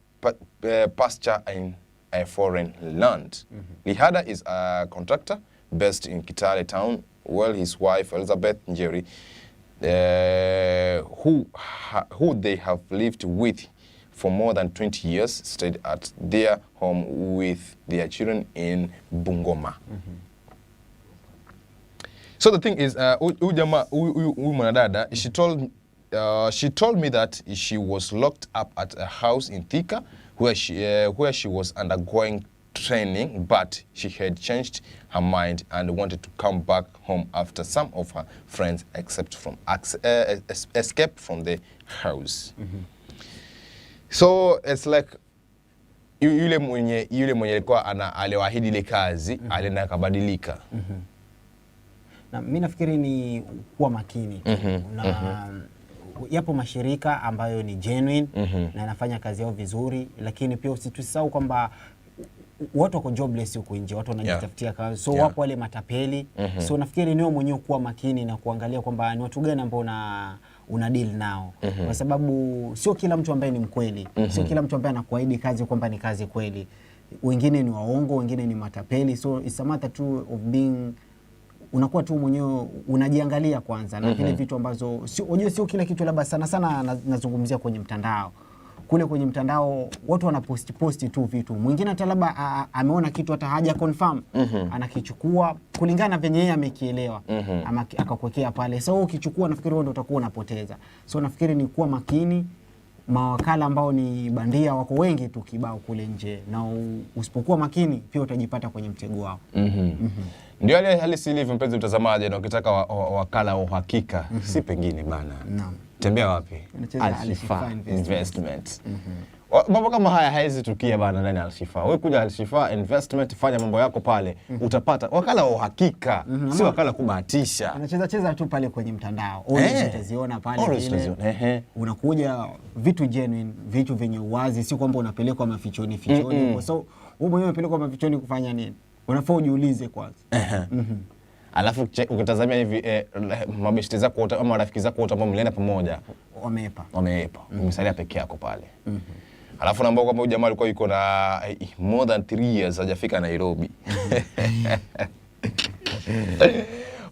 pasture in a foreign land. Lihada is a contractor based in Kitale town, while his wife Elizabeth Njeri, who they have lived with for more than 20 years, stayed at their home with their children in Bungoma. So the thing is, mwanadada, she told me that she was locked up at a house in Thika where she was undergoing training, but she had changed her mind and wanted to come back home after some of her friends escaped from the house. So it's like yule mwenye alikuwa aliwaahidi ile kazi alienda akabadilika. Na mimi nafikiri ni kuwa makini. Na yapo mashirika ambayo ni genuine na yanafanya kazi yao vizuri, lakini pia usisahau kwamba watu wako jobless huko nje, watu wanajitafutia kazi. So wapo wale matapeli. So nafikiri niwe mwenyewe kuwa makini na kuangalia kwamba ni watu gani ambao una deal nao. Kwa sababu sio kila mtu ambaye ni mkweli. Sio kila mtu ambaye anakuahidi kazi kwamba ni kazi kweli. Wengine ni waongo, wengine ni matapeli. So it's a matter too of being, unakuwa tu mwenyewe unajiangalia kwanza na vile vitu ambazo sio kila kitu, labda sana nazungumzia kwenye mtandao. Kule kwenye mtandao watu wanaposti tu vitu. Mwingine hata labda ameona kitu hata haja confirm, anakichukua kulingana na venye yeye amekielewa, ama akakuwekea pale. So ukichukua nafikiri wewe ndio utakuwa unapoteza. So nafikiri ni kuwa makini. Mawakala ambao ni bandia wako wengi tu kibao kule nje, na usipokuwa makini pia utajipata kwenye mtego wao. Ndio hali si ilivyo, mpenzi mtazamaji, na ukitaka wakala wa uhakika si pengine bana. Naam. Tembea wapi? AL-SHIFAA Investment. Mambo kama haya haizi tukia bana ndani ya AL-SHIFAA. Wewe kuja AL-SHIFAA Investment, fanya mambo yako pale, utapata wakala wa uhakika, si wakala kubahatisha. Unacheza tu pale kwenye mtandao. Utaziona pale. Unakuja vitu genuine, vitu venye uwazi, si kwamba unapelekwa mafichoni. So wewe mwenyewe unapelekwa mafichoni kufanya nini? Unafaa ujiulize kwanza. Alafu ukitazamia hivi mabeshte zako ama marafiki zako wote ambao mlienda pamoja wameepa. Umesalia peke yako pale. Alafu naambia kwamba huyu jamaa alikuwa yuko na more than 3 years hajafika Nairobi.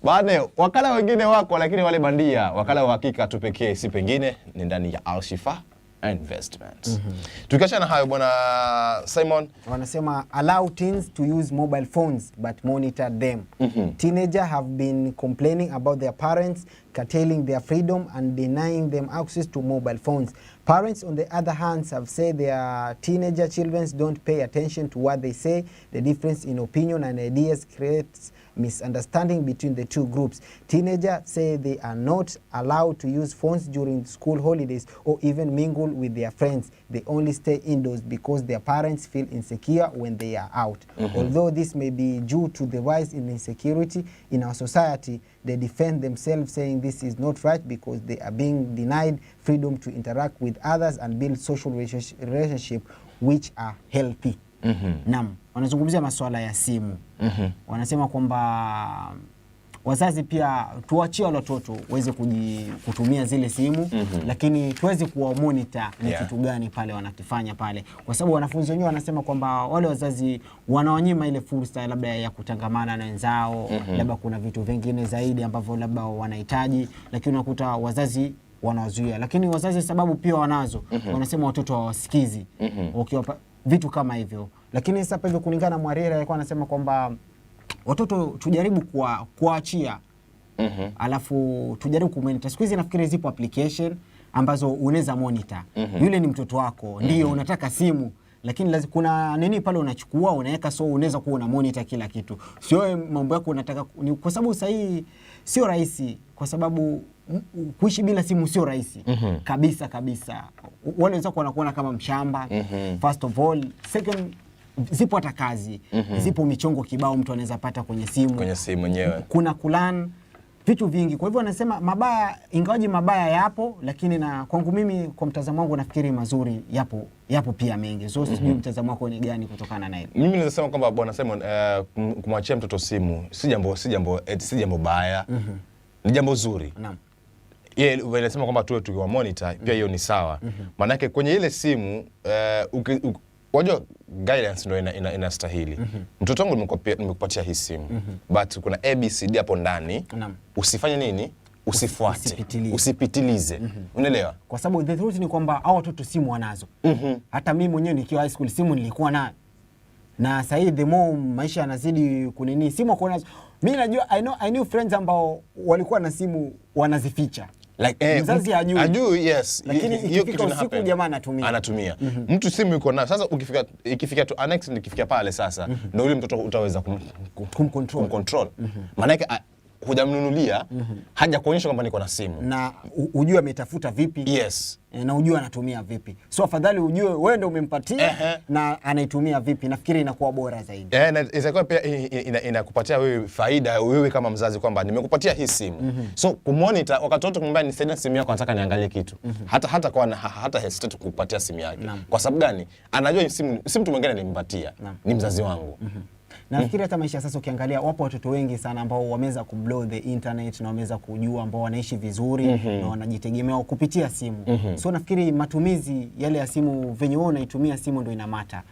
Bana, wakala wengine wako lakini wale bandia, wakala wa hakika tu pekee si pengine ni ndani ya AL-SHIFAA Investment. Tukiachana hayo bwana Simon, wanasema allow teens to use mobile phones but monitor them. Teenagers have been complaining about their parents curtailing their freedom and denying them access to mobile phones. Parents, on the other hand, have said their teenager children don't pay attention to what they say. The difference in opinion and ideas creates misunderstanding between the two groups. Teenagers say they are not allowed to use phones during school holidays or even mingle with their friends. They only stay indoors because their parents feel insecure when they are out. Although this may be due to the rise in insecurity in our society, they defend themselves, saying this is not right because they are being denied freedom to interact with others and build social relationship which are healthy. Naam, wanazungumzia masuala ya simu. Wanasema kwamba wazazi pia tuachie watoto waweze kutumia zile simu, lakini tuweze kuwa monitor ni kitu gani pale wanakifanya pale, kwa sababu wanafunzi wenyewe wanasema kwamba wale wazazi wanawanyima ile fursa labda ya kutangamana na wenzao, labda kuna vitu vingine zaidi ambavyo labda wanahitaji, lakini unakuta wazazi wanawazuia. Lakini wazazi sababu pia wanazo, wanasema watoto hawasikizi ukiwapa vitu kama hivyo. Lakini sasa hivyo kulingana na Mwarira alikuwa anasema kwamba watoto tujaribu kuachia, alafu tujaribu kumonitor. Siku hizi nafikiri zipo application ambazo unaweza monitor. Yule ni mtoto wako, ndio unataka simu, lakini lazima kuna nini pale unachukua unaweka, so unaweza kuwa una monitor kila kitu. Sio mambo yako unataka, kwa sababu sasa hii sio rahisi, kwa sababu kuishi bila simu sio rahisi. Kabisa kabisa. Wale wenzako wanakuona kama mshamba. First of all, second, zipo hata kazi, zipo michongo kibao mtu anaweza pata kwenye simu yenyewe. Kuna kulan vitu vingi. Kwa hivyo anasema mabaya, ingawaje mabaya yapo, lakini na kwangu mimi kwa mtazamo wangu nafikiri mazuri yapo pia mengi. So sijui mtazamo wako ni gani kutokana na hilo. Mimi naweza sema kwamba bwana Simon, kumwachia mtoto simu si jambo baya. Ni jambo zuri. Naam. Yeye wanasema kwamba tuwe tukiwa monitor, pia hiyo ni sawa. Maana yake kwenye ile simu wajua guidance ndio inastahili. Mtoto wangu nimekupatia hii simu, but kuna ABCD hapo ndani. Usifanye nini? Usifuate, usipitilize. Unaelewa? Kwa sababu the truth ni kwamba hao watoto simu wanazo. Hata mimi mwenyewe nikiwa high school simu nilikuwa nayo. Na sasa hivi the more maisha yanazidi kunini, simu kwa nazo. Mimi najua I knew friends ambao walikuwa na simu wanazificha. Like mzazi hajui, yes, lakini ikifika usiku jamaa anatumia. Mtu simu yuko nayo. Sasa ikifika tu annex, ikifika pale sasa ndio yule mtoto utaweza kumcontrol. Maana yake hujamnunulia, haja kuonyesha kwamba niko na simu na ujue ametafuta vipi. Yes. Na ujue anatumia vipi. So afadhali ujue wewe ndio umempatia na anaitumia vipi. Nafikiri inakuwa bora zaidi. Na isakuwa pia inakupatia wewe faida, wewe kama mzazi, kwamba nimekupatia hii simu. So kumonitor wakati wote, kumwambia nisaidie simu yako, nataka niangalie kitu. Hata hesitate kukupatia simu yake. Kwa sababu gani? Anajua simu si mtu mwingine nimempatia, ni mzazi wangu. Nafikiri hata maisha sasa ukiangalia, wapo watoto wengi sana ambao wameweza kublow the internet na wameweza kujua, ambao wanaishi vizuri na wanajitegemea kupitia simu. So nafikiri matumizi yale ya simu, venye wewe unaitumia simu ndio inamata.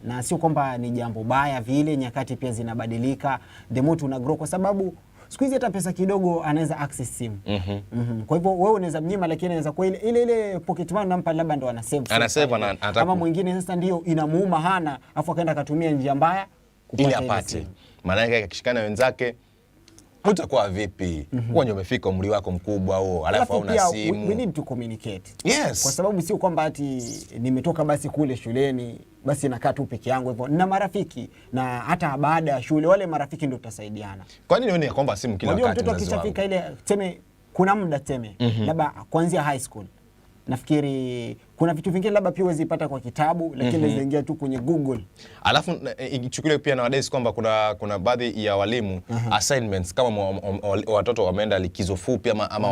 Na sio kwamba ni jambo baya vile, nyakati pia zinabadilika, the more tuna grow, kwa sababu siku hizi hata pesa kidogo anaweza access simu. Kwa hivyo wewe unaweza mnyima, lakini anaweza kwa ile pocket money nampa, labda ndo anasave. Kama mwingine sasa ndio inamuuma hana, afu akaenda akatumia njia mbaya ili apate. Maana yake akishikana wenzake utakuwa vipi? Wewe umefika umri wako mkubwa huo, alafu hauna simu. We need to communicate. Yes. Kwa sababu sio kwamba ati nimetoka basi kule shuleni basi nakaa tu peke yangu hivyo. Nina marafiki, na hata baada ya shule wale marafiki ndio tutasaidiana. Kwa nini uone kwamba simu kila wakati? Mtoto akishafika ile tuseme kuna muda labda kuanzia high school, nafikiri kuna vitu vingine labda pia uwezi pata kwa kitabu, lakini unaweza ingia tu kwenye Google. Alafu ichukulie pia nowadays kwamba kuna baadhi ya walimu assignments kama watoto wameenda likizo fupi ama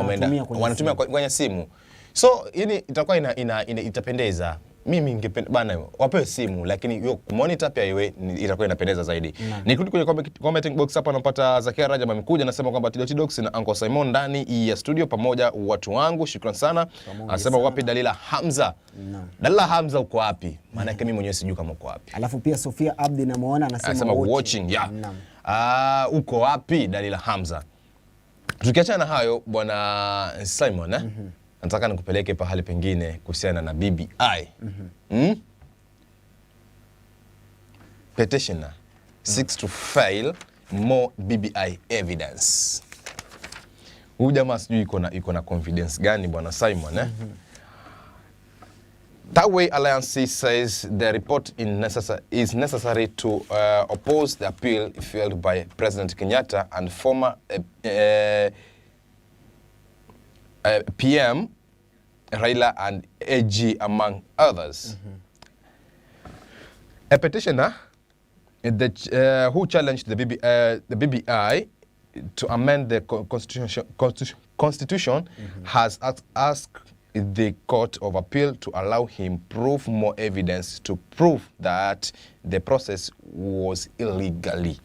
wanatumia kwenye simu. So ini itakuwa itapendeza. Mimi ningependa bana wapewe simu, lakini hiyo monitor pia iwe itakuwa inapendeza zaidi. Nikirudi kwenye commenting box hapa napata Zakia Rajab amekuja, anasema kwamba Tidox na Uncle Simon ndani ya studio pamoja, watu wangu shukrani sana. Anasema wapi Dalila Hamza? Dalila Hamza uko wapi? Maana yake mimi mwenyewe sijui kama uko wapi. Alafu pia Sofia Abdi namuona anasema watching. Uko wapi Dalila Hamza? Tukiachana na hayo bwana Simon, nataka nikupeleke pahali pengine kuhusiana na BBI. Petitioner seeks to file more BBI evidence. Huyu jamaa sijui iko na confidence gani bwana Simon, That way, Alliance says the report is necessary to oppose the appeal filed by President Kenyatta and former PM Raila and AG, among others. A petitioner who challenged the BBI to amend the constitution has asked the Court of Appeal to allow him prove more evidence to prove that the process was illegally.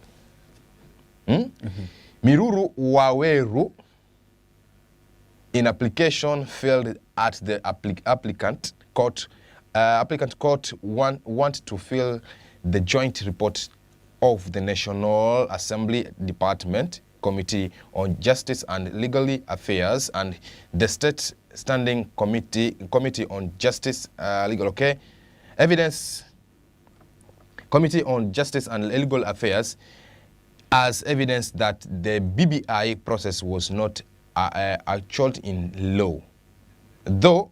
Miruru Waweru, in application filed at the applicant court want to fill the joint report of the National Assembly Department Committee on Justice and Legal Affairs and the State Standing Committee on Justice Evidence Committee on Justice and Legal Affairs as evidence that the BBI process was not actually in law. Though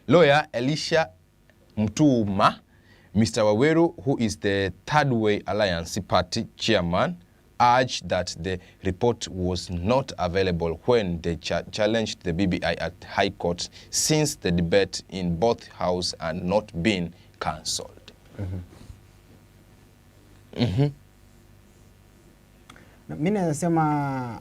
lawyer Elisha Mtuma, Mr. Waweru, who is the Third Way Alliance Party chairman, urged that the report was not available when they challenged the BBI at High Court, since the debate in both houses had not been cancelled. Mimi nasema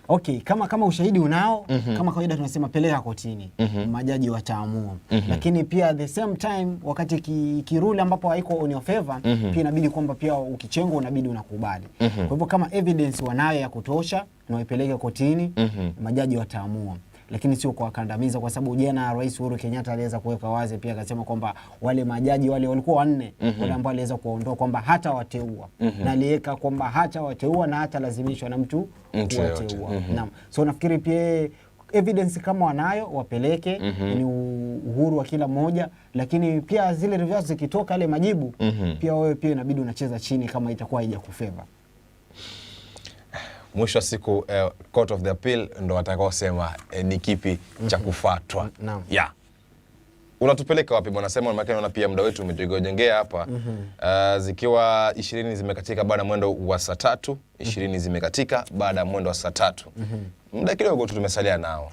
okay, kama ushahidi unao, kama kawaida tunasema peleka kotini, majaji wataamua. Lakini pia at the same time, wakati kiruli ambapo haiko on your favor, pia inabidi kwamba pia ukichengo unabidi unakubali. Kwa hivyo kama evidence wanayo ya kutosha na waipeleke kotini, majaji wataamua. Lakini sio kwa kandamiza, kwa sababu jana Rais Uhuru Kenyatta aliweza kuweka wazi pia, akasema kwamba wale majaji wale walikuwa 4 wale ambao aliweza kuondoa kwamba hata wateua, na aliweka kwamba hata wateua na hata lazimishwa na mtu wateua. Naam. So nafikiri pia evidence kama wanayo wapeleke, ni uhuru wa kila mmoja, lakini pia zile reviews zikitoka ile majibu, pia wewe pia inabidi unacheza chini kama itakuwa haijakufeva. Mwisho wa siku Court of the Appeal ndo watakaosema ni kipi cha kufuatwa. Yeah. Unatupeleka wapi bwana Simon? Maana naona pia muda wetu umetujengea hapa. Zikiwa 20 zimekatika baada ya mwendo wa saa 3, 20 zimekatika baada ya mwendo wa saa 3. Muda kidogo tu tumesalia nao.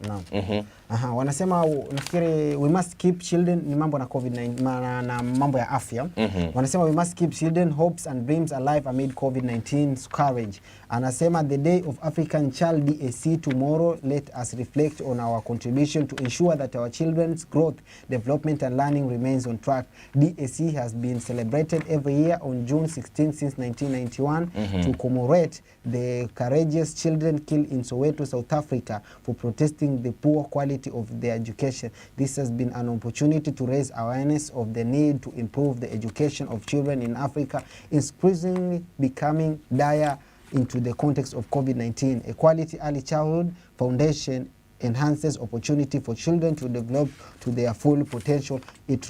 Wanasema nafikiri we must keep children, ni mambo na COVID-19 na mambo ya afya. Wanasema we must keep children hopes and dreams alive amid COVID-19 scourge. Anasema the day of African Child DAC tomorrow, let us reflect on our contribution to ensure that our children's growth, development and learning remains on track. DAC has been celebrated every year on June 16 since 1991 to commemorate the courageous children killed in Soweto, South Africa, for protesting the poor quality of their education. This has been an opportunity to raise awareness of the need to improve the education of children in Africa, increasingly becoming dire into the context of COVID-19. A quality early childhood foundation enhances opportunity for children to develop to their full potential. It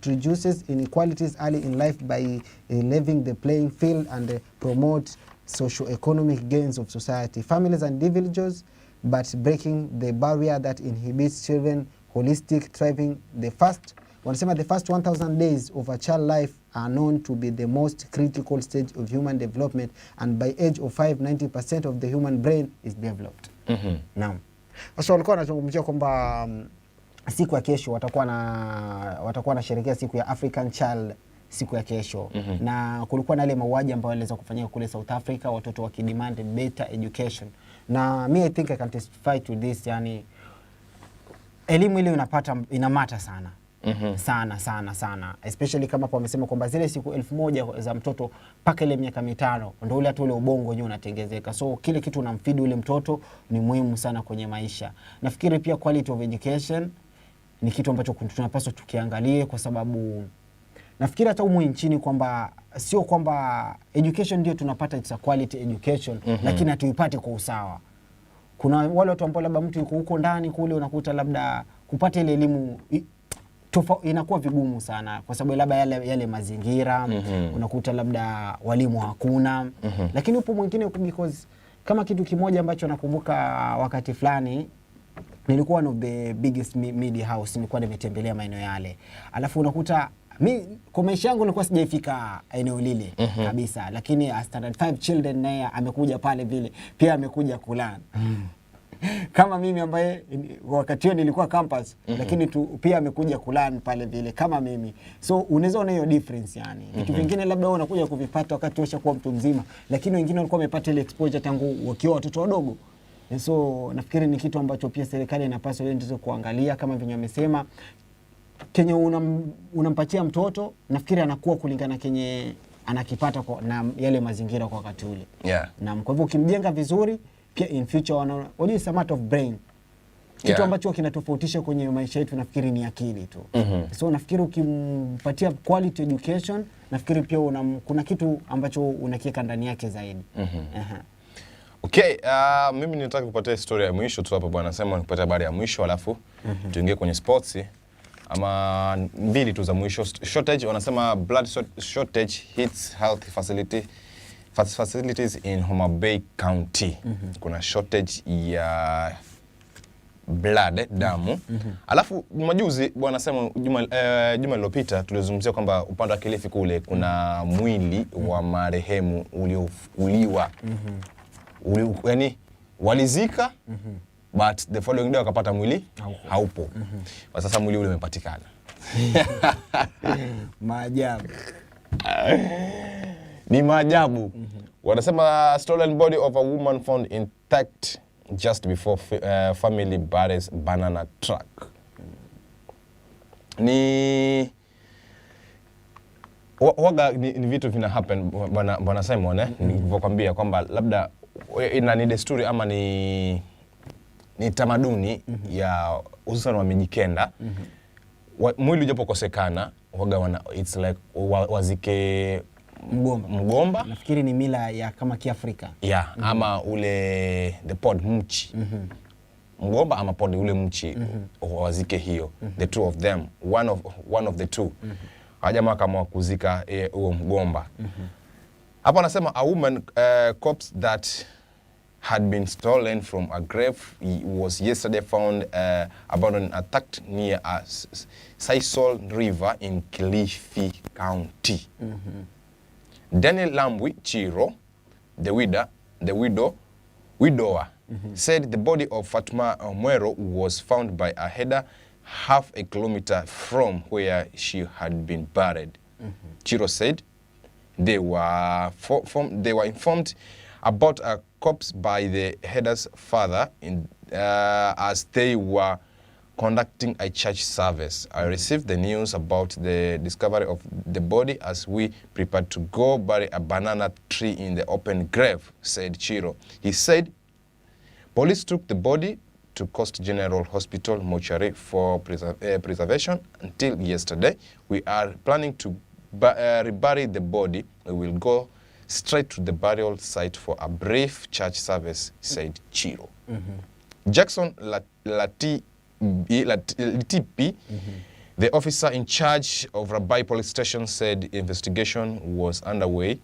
reduces inequalities early in life by leveling the playing field and promotes socio-economic gains of society, families and individuals, but breaking the barrier that inhibits children holistic thriving. The first 1,000 days of a child life are known to be the most critical stage of human development, and by age of 5, 90% of the human brain is developed. Naam. Sasa walikuwa wanazungumzia kwamba siku ya kesho watakuwa na sherekea siku ya African Child siku ya kesho. Na kulikuwa na ile mauaji ambayo yaliweza kufanyika kule South Africa, watoto wakidemand better education. Na I think I can testify to this, yani elimu ile unapata inamata sana. Sana especially kama kwa wamesema kwamba zile siku 1000 za mtoto paka ile miaka 5 ndio ule hata ule ubongo wenyewe unatengezeka. So kile kitu unamfeed ule mtoto ni muhimu sana kwenye maisha. Nafikiri pia quality of education ni kitu ambacho tunapaswa tukiangalie, kwa sababu nafikiri hata humu nchini kwamba sio kwamba education ndio tunapata it's a quality education, lakini hatuipate kwa usawa. Kuna wale watu ambao labda mtu yuko huko ndani kule, unakuta labda kupata ile elimu inakuwa vigumu sana, kwa sababu labda yale mazingira, unakuta labda walimu hakuna. Lakini upo mwingine, because kama kitu kimoja ambacho nakumbuka wakati fulani nilikuwa one of the biggest media house, nilikuwa nimetembelea maeneo yale. Alafu unakuta kwa maisha yangu nilikuwa sijaifika eneo lile kabisa, lakini a standard 5 children naye amekuja pale vile, pia amekuja kulana. Kama mimi ambaye wakati huo nilikuwa campus, lakini pia amekuja kulana pale vile kama mimi. So unaweza ona hiyo difference yani. Vitu vingine labda wewe unakuja kuvipata wakati ushakuwa mtu mzima, lakini wengine walikuwa wamepata ile exposure tangu wakiwa watoto wadogo. So nafikiri ni kitu ambacho pia serikali inapaswa ndio kuangalia, kama vile wamesema kenye unampatia mtoto, nafikiri anakuwa kulingana kenye anakipata na yale mazingira kwa wakati ule. Na kwa hivyo ukimjenga vizuri, pia in future unajua it's a matter of brain. Kitu ambacho kinatofautisha kwenye maisha yetu nafikiri ni akili tu. So nafikiri ukimpatia quality education, nafikiri pia kuna kitu ambacho unakiweka ndani yake zaidi. Okay, mimi nataka kupatia story ya mwisho tu hapa bwana, nasema nikupatia habari ya mwisho alafu tuingie kwenye sports ama mbili tu za mwisho. Shortage, wanasema blood shortage hits health facilities in Homa Bay County. Kuna shortage ya blood, damu. Alafu majuzi bwana nasema juma lililopita tulizungumzia kwamba upande wa Kilifi kule kuna mwili wa marehemu uliofukuliwa. Yani walizika but the following day wakapata mwili haupo. Sasa mwili ule umepatikana. Maajabu. Ni maajabu. Wanasema stolen body of a woman found intact just before family buries banana truck. Ni vitu vina happen bwana Simon, nilivyokuambia kwamba labda ni desturi ama ni tamaduni ya hususan wa Mijikenda. Mwili ujapokosekana it's like wazike mgomba. Nafikiri ni mila ya kama Kiafrika. Ama ule the pod mchi. Mgomba ama pod ule mchi wazike hiyo. The two of them, one of the two. Jamaa kama kuzika huo mgomba. Hapa anasema a woman corpse that had been stolen from a grave was yesterday found abandoned attacked near a Sisal River in Kilifi County. Daniel Lambwi Chiro, the widower, said the body of Fatma Mwero was found by a header half a kilometer from where she had been buried. Chiro said they were informed about a corpse by the header's father as they were conducting a church service. I received the news about the discovery of the body as we prepared to go bury a banana tree in the open grave, said Chiro. He said police took the body to Coast General Hospital mortuary for preservation until yesterday. We are planning to rebury the body. We will go straight to the burial site for a brief church service, said Chiro. Jackson Latipi, the officer in charge of Rabai Police Station, said investigation was underway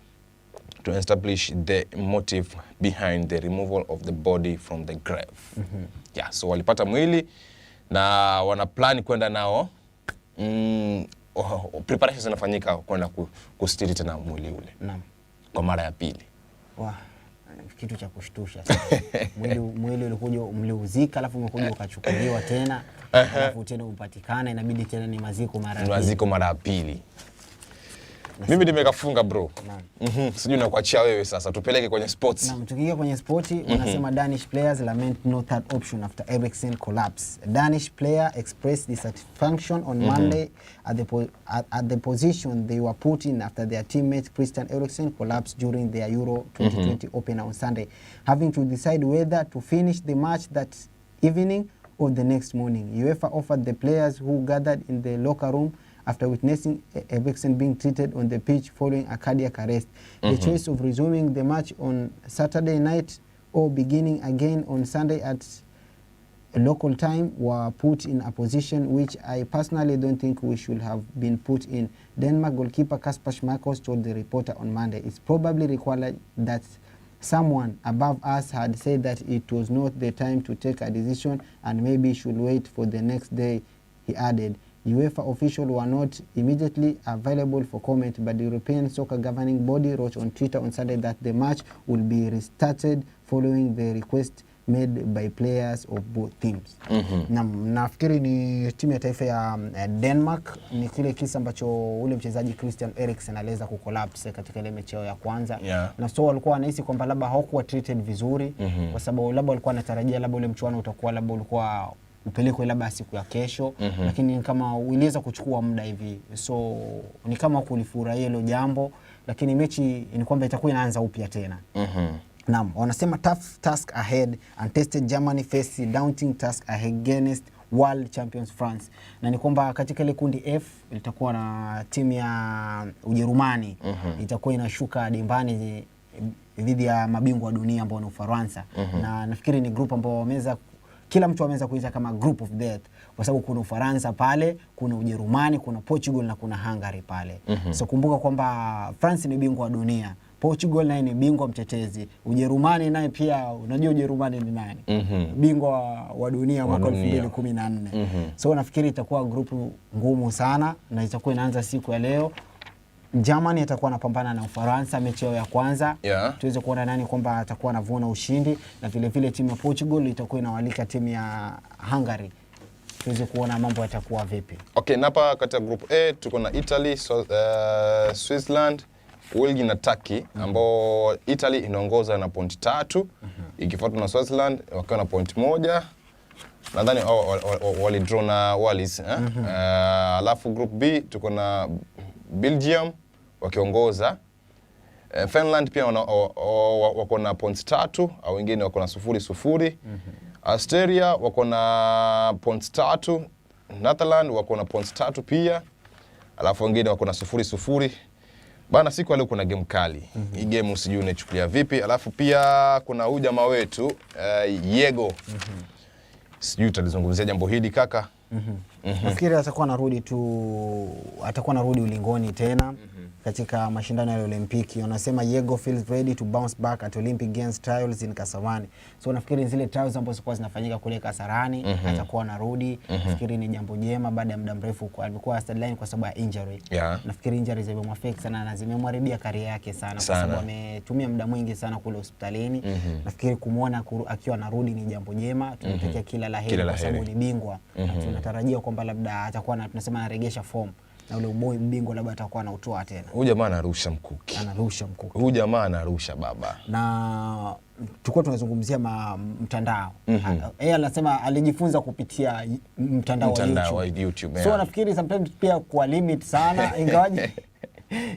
to establish the motive behind the removal of the body from the grave. So walipata mwili na wana plan kwenda nao. Preparations zinafanyika kwenda kustiri tena mwili ule. Kwa mara ya pili. Kitu cha kushtusha sana. Mwili ulikuja mliuzika alafu umekuja ukachukuliwa tena. Alafu tena upatikana, inabidi tena ni maziko mara ya pili. Mimi nimekafunga bro. Sijui nakuachia wewe sasa, tupeleke kwenye sports. Tukiingia kwenye sports, unasema Danish players lament no third option after Eriksen collapse. A Danish player expressed dissatisfaction on Monday at the position they were put in after their teammate Christian Eriksen collapsed during their Euro 2020 opener on Sunday, having to decide whether to finish the match that evening or the next morning. UEFA offered the players who gathered in the locker room after witnessing Eriksen being treated on the pitch following a cardiac arrest, the choice of resuming the match on Saturday night or beginning again on Sunday at a local time were put in a position which I personally don't think we should have been put in. Denmark goalkeeper Kasper Schmeichel told the reporter on Monday, it's probably required that Someone above us had said that it was not the time to take a decision and maybe should wait for the next day, he added. UEFA officials were not immediately available for comment, but the European Soccer Governing Body wrote on Twitter on Sunday that the match will be restarted following the request made by players of both teams. Na nafikiri ni timu ya taifa ya Denmark, ni kile kisa ambacho ule mchezaji Christian Eriksen aliweza kucollapse katika ile mechi ya kwanza. Na so walikuwa wanahisi kwamba labda hawakuwa treated vizuri kwa sababu labda walikuwa wanatarajia labda ule mchuano utakuwa labda ulikuwa upelekwe labda siku ya kesho, lakini kama uliweza kuchukua muda hivi, so ni kama kulifurahia hilo jambo, lakini mechi ni kwamba itakuwa inaanza upya tena. Naam, wanasema tough task ahead, untested Germany face daunting task against world champions France. Na ni kwamba katika ile kundi F itakuwa na timu ya Ujerumani itakuwa inashuka dimbani dhidi ya mabingwa wa dunia ambao ni Ufaransa. Na nafikiri ni group ambao wameweza, kila mtu ameweza kuita kama group of death, kwa sababu kuna Ufaransa pale, kuna Ujerumani, kuna Portugal na kuna Hungary pale. So kumbuka kwamba France ni bingwa wa dunia, Portugal naye ni bingwa mtetezi, Ujerumani naye pia, unajua Ujerumani ni nani? Bingwa wa dunia mwaka 2014. So nafikiri itakuwa grupu ngumu sana na itakuwa inaanza siku ya leo. Germany atakuwa anapambana na Ufaransa mechi yao ya kwanza. Tuweze kuona nani kwamba atakuwa anavuna ushindi, na vile vile timu ya Portugal itakuwa inawalika timu ya Hungary. Tuweze kuona mambo yatakuwa vipi. Okay, napa katika group A tuko na Italy, Switzerland, Belgium na Turkey, ambao Italy inaongoza na point 3, ikifuatwa na Switzerland wakiwa na point 1. Nadhani walidraw na Wazi. Alafu group B tuko na Belgium wakiongoza. Finland pia wako na points 3, au wengine wako na 0-0. Australia wako na points 3, Netherlands wako na points 3 pia. Alafu wengine wako na 0-0. Bana, siku leo kuna game kali. Hii game usijui unachukulia vipi. Alafu pia kuna huyu jamaa wetu Diego. Sijui tutalizungumzia jambo hili kaka. Nafikiri atakuwa anarudi ulingoni tena katika mashindano ya Olimpiki. Wanasema Diego feels ready to bounce back at Olympic Games trials in Kasarani. So nafikiri zile trials ambazo zilikuwa zinafanyika kule Kasarani atakuwa anarudi. Nafikiri ni jambo jema baada ya muda mrefu alikuwa sideline kwa sababu ya injury. Nafikiri injuries zimemwaffect sana na zimemharibia career yake sana kwa sababu ametumia muda mwingi sana kule hospitalini. Nafikiri kumuona akiwa anarudi ni jambo jema. Tunatakia kila laheri kwa sababu ni bingwa. Tunatarajia kwamba labda atakuwa tunasema anaregesha form, na ule uboi bingwa labda atakuwa anautoa tena. Huyu jamaa anarusha mkuki. Huyu jamaa anarusha baba. Na tulikuwa tunazungumzia mtandao. Yeye anasema alijifunza kupitia mtandao wa YouTube. So nafikiri sometimes pia kwa limit sana,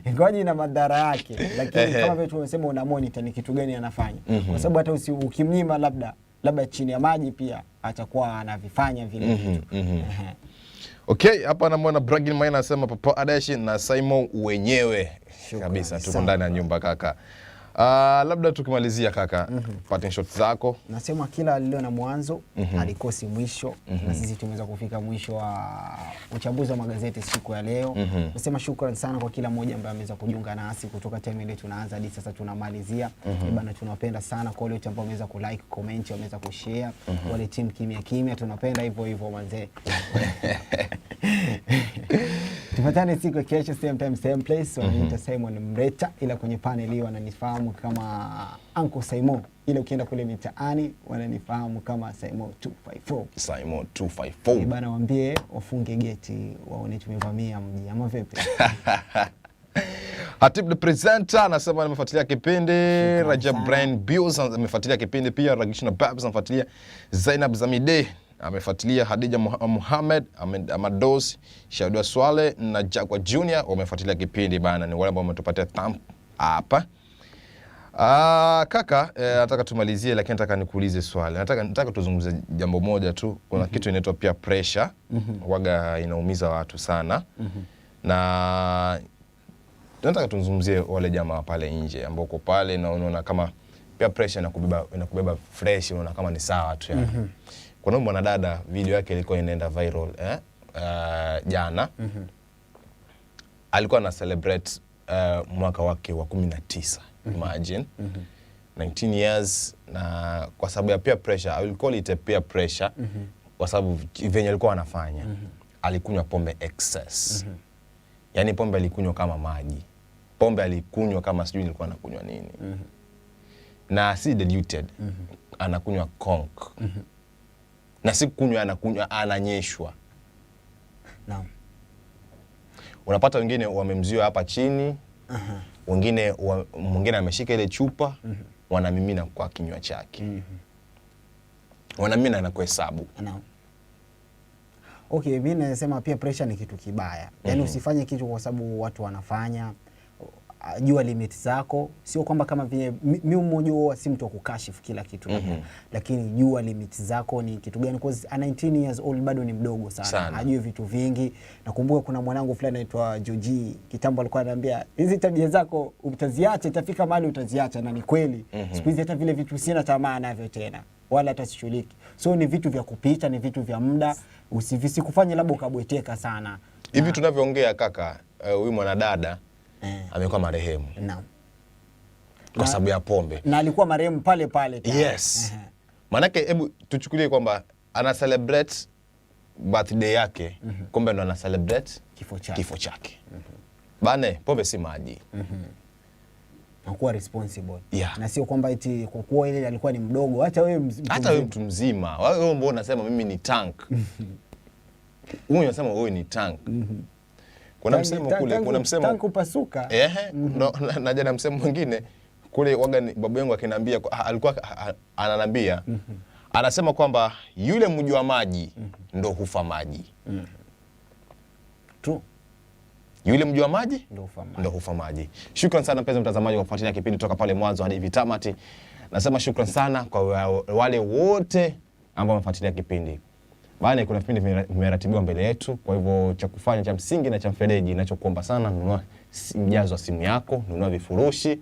ingawaji na madhara yake, lakini kama vile tumesema una monitor ni kitu gani anafanya. Kwa sababu hata ukimnyima labda chini ya maji pia atakuwa anavifanya vile vitu. Okay, hapa namuona Bragging Mine anasema Papa Adashi na Simon wenyewe kabisa tuko ndani ya nyumba kaka. Labda tukimalizia kaka, parting shot zako. Nasema kila leo na mwanzo alikosi mwisho, na sisi tumeweza kufika mwisho wa uchambuzi wa magazeti siku ya leo. Nasema shukrani sana kwa kila mmoja ambaye ameweza kujiunga nasi kutoka time ile tunaanza hadi sasa tunamalizia. Bana, tunawapenda sana kwa wale wote ambao wameweza kulike, comment, wameweza kushare. Wale team kimya tunapenda hivyo manze. Tupatane siku kesho same time same place. Wanaita Simon Mreta, ila kwenye panel hii wananifahamu kama Uncle Simon, ila ukienda kule mitaani wananifahamu kama Simon 254. Simon 254. Bana, waambie wafunge geti waone tumevamia mji ama vipi? Hatib the presenter anasema amefuatilia kipindi. Rajab Brain Bills amefuatilia kipindi pia. Ragishna Babs amefuatilia. Zainab Zamide amefuatilia. Hadija Muhammad, Amados, Shaudwa Swale na Jagwa Junior wamefuatilia kipindi bana. Ni wale ambao wametupatia thumb hapa. Kaka, nataka tumalizie, lakini nataka nikuulize swali. Nataka tuzungumze jambo moja tu. Kuna kitu inaitwa peer pressure. Waga inaumiza watu sana. Na nataka tuzungumzie wale jamaa pale nje ambao uko pale na unaona kama peer pressure inakubeba fresh, unaona kama ni sawa tu yani. Kuna mwanadada video yake ilikuwa inaenda viral jana. Alikuwa na celebrate mwaka wake wa 19. Imagine. 19 years, na kwa sababu ya peer pressure, I will call it a peer pressure, kwa sababu venye alikuwa anafanya, alikunywa pombe excess. Yani pombe alikunywa kama maji. Pombe alikunywa kama sijui nilikuwa nakunywa nini. Na si diluted, anakunywa conk. Na si kunywa anakunywa, ananyeshwa. Naam. Unapata wengine wamemziwa hapa chini, wengine mwingine ameshika ile chupa, wanamimina kwa kinywa chake. Wanamimina na kuhesabu. Naam. Okay, mimi nasema pia pressure ni kitu kibaya. Yaani usifanye kitu kwa sababu watu wanafanya. Jua limit zako, sio kwamba kama vile mimi mmoja wao si mtu wa kukashifu kila kitu, lakini jua limit zako ni kitu gani, because 19 years old bado ni mdogo sana. Hajui vitu vingi. Nakumbuka kuna mwanangu fulani anaitwa Joji, kitambo alikuwa ananiambia hizi tabia zako utaziacha, itafika mahali utaziacha, na ni kweli. Siku hizi hata vile vitu sina tamaa navyo tena, wala hata sishughuliki. So ni vitu vya kupita, ni vitu vya muda, usivisikufanye labda ukabweteka sana. Hivi tunavyoongea kaka, huyu mwanadada amekuwa marehemu. Naam. Kwa sababu ya pombe. Na alikuwa marehemu pale pale. Yes. Manake hebu tuchukulie kwamba ana celebrate birthday yake, kumbe ndo ana celebrate kifo chake. Bane, pombe si maji. Nakuwa responsible. Yeah. Na sio kwamba eti kwa kuwa ile alikuwa ni mdogo, hata wewe mtu mzima. Wewe mbona unasema mimi ni tank? Wewe unasema wewe ni tank. Kuna msemo kule, kuna msemo tanku pasuka. Na jana msemo mwingine kule waga babu yangu akiniambia, alikuwa ananambia, anasema kwamba yule mjua maji ndo hufa maji. True. Yule mjua maji ndo hufa maji. Shukrani sana mpenzi mtazamaji kwa kufuatilia kipindi kutoka pale mwanzo hadi hivi tamati. Nasema shukrani sana kwa wale wote ambao wamefuatilia kipindi. Bana, kuna vipindi vimeratibiwa mbele yetu, kwa hivyo cha kufanya cha msingi na cha mfereji ninachokuomba sana, nunua mjazo wa simu yako, nunua vifurushi.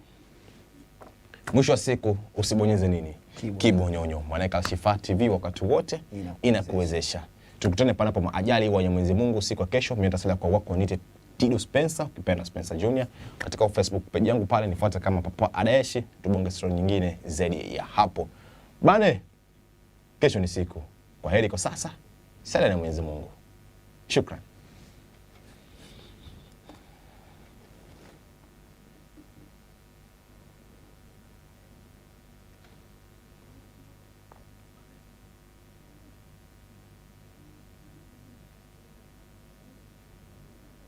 Mwisho wa siku usibonyeze nini? Kibonyonyo. Maana AL-SHIFAA TV wakati wote inakuwezesha. Tukutane panapo maajali wa Mwenyezi Mungu siku ya kesho. Mimi nitasalia kwa wako nite Tido Spencer, ukipenda Spencer Junior. Katika Facebook page yangu pale nifuate kama Papa Adaeshi, tubonge story nyingine zaidi ya hapo. Bane, kesho ni siku. Kwa heri kwa sasa. Sala na Mwenyezi Mungu. Shukran.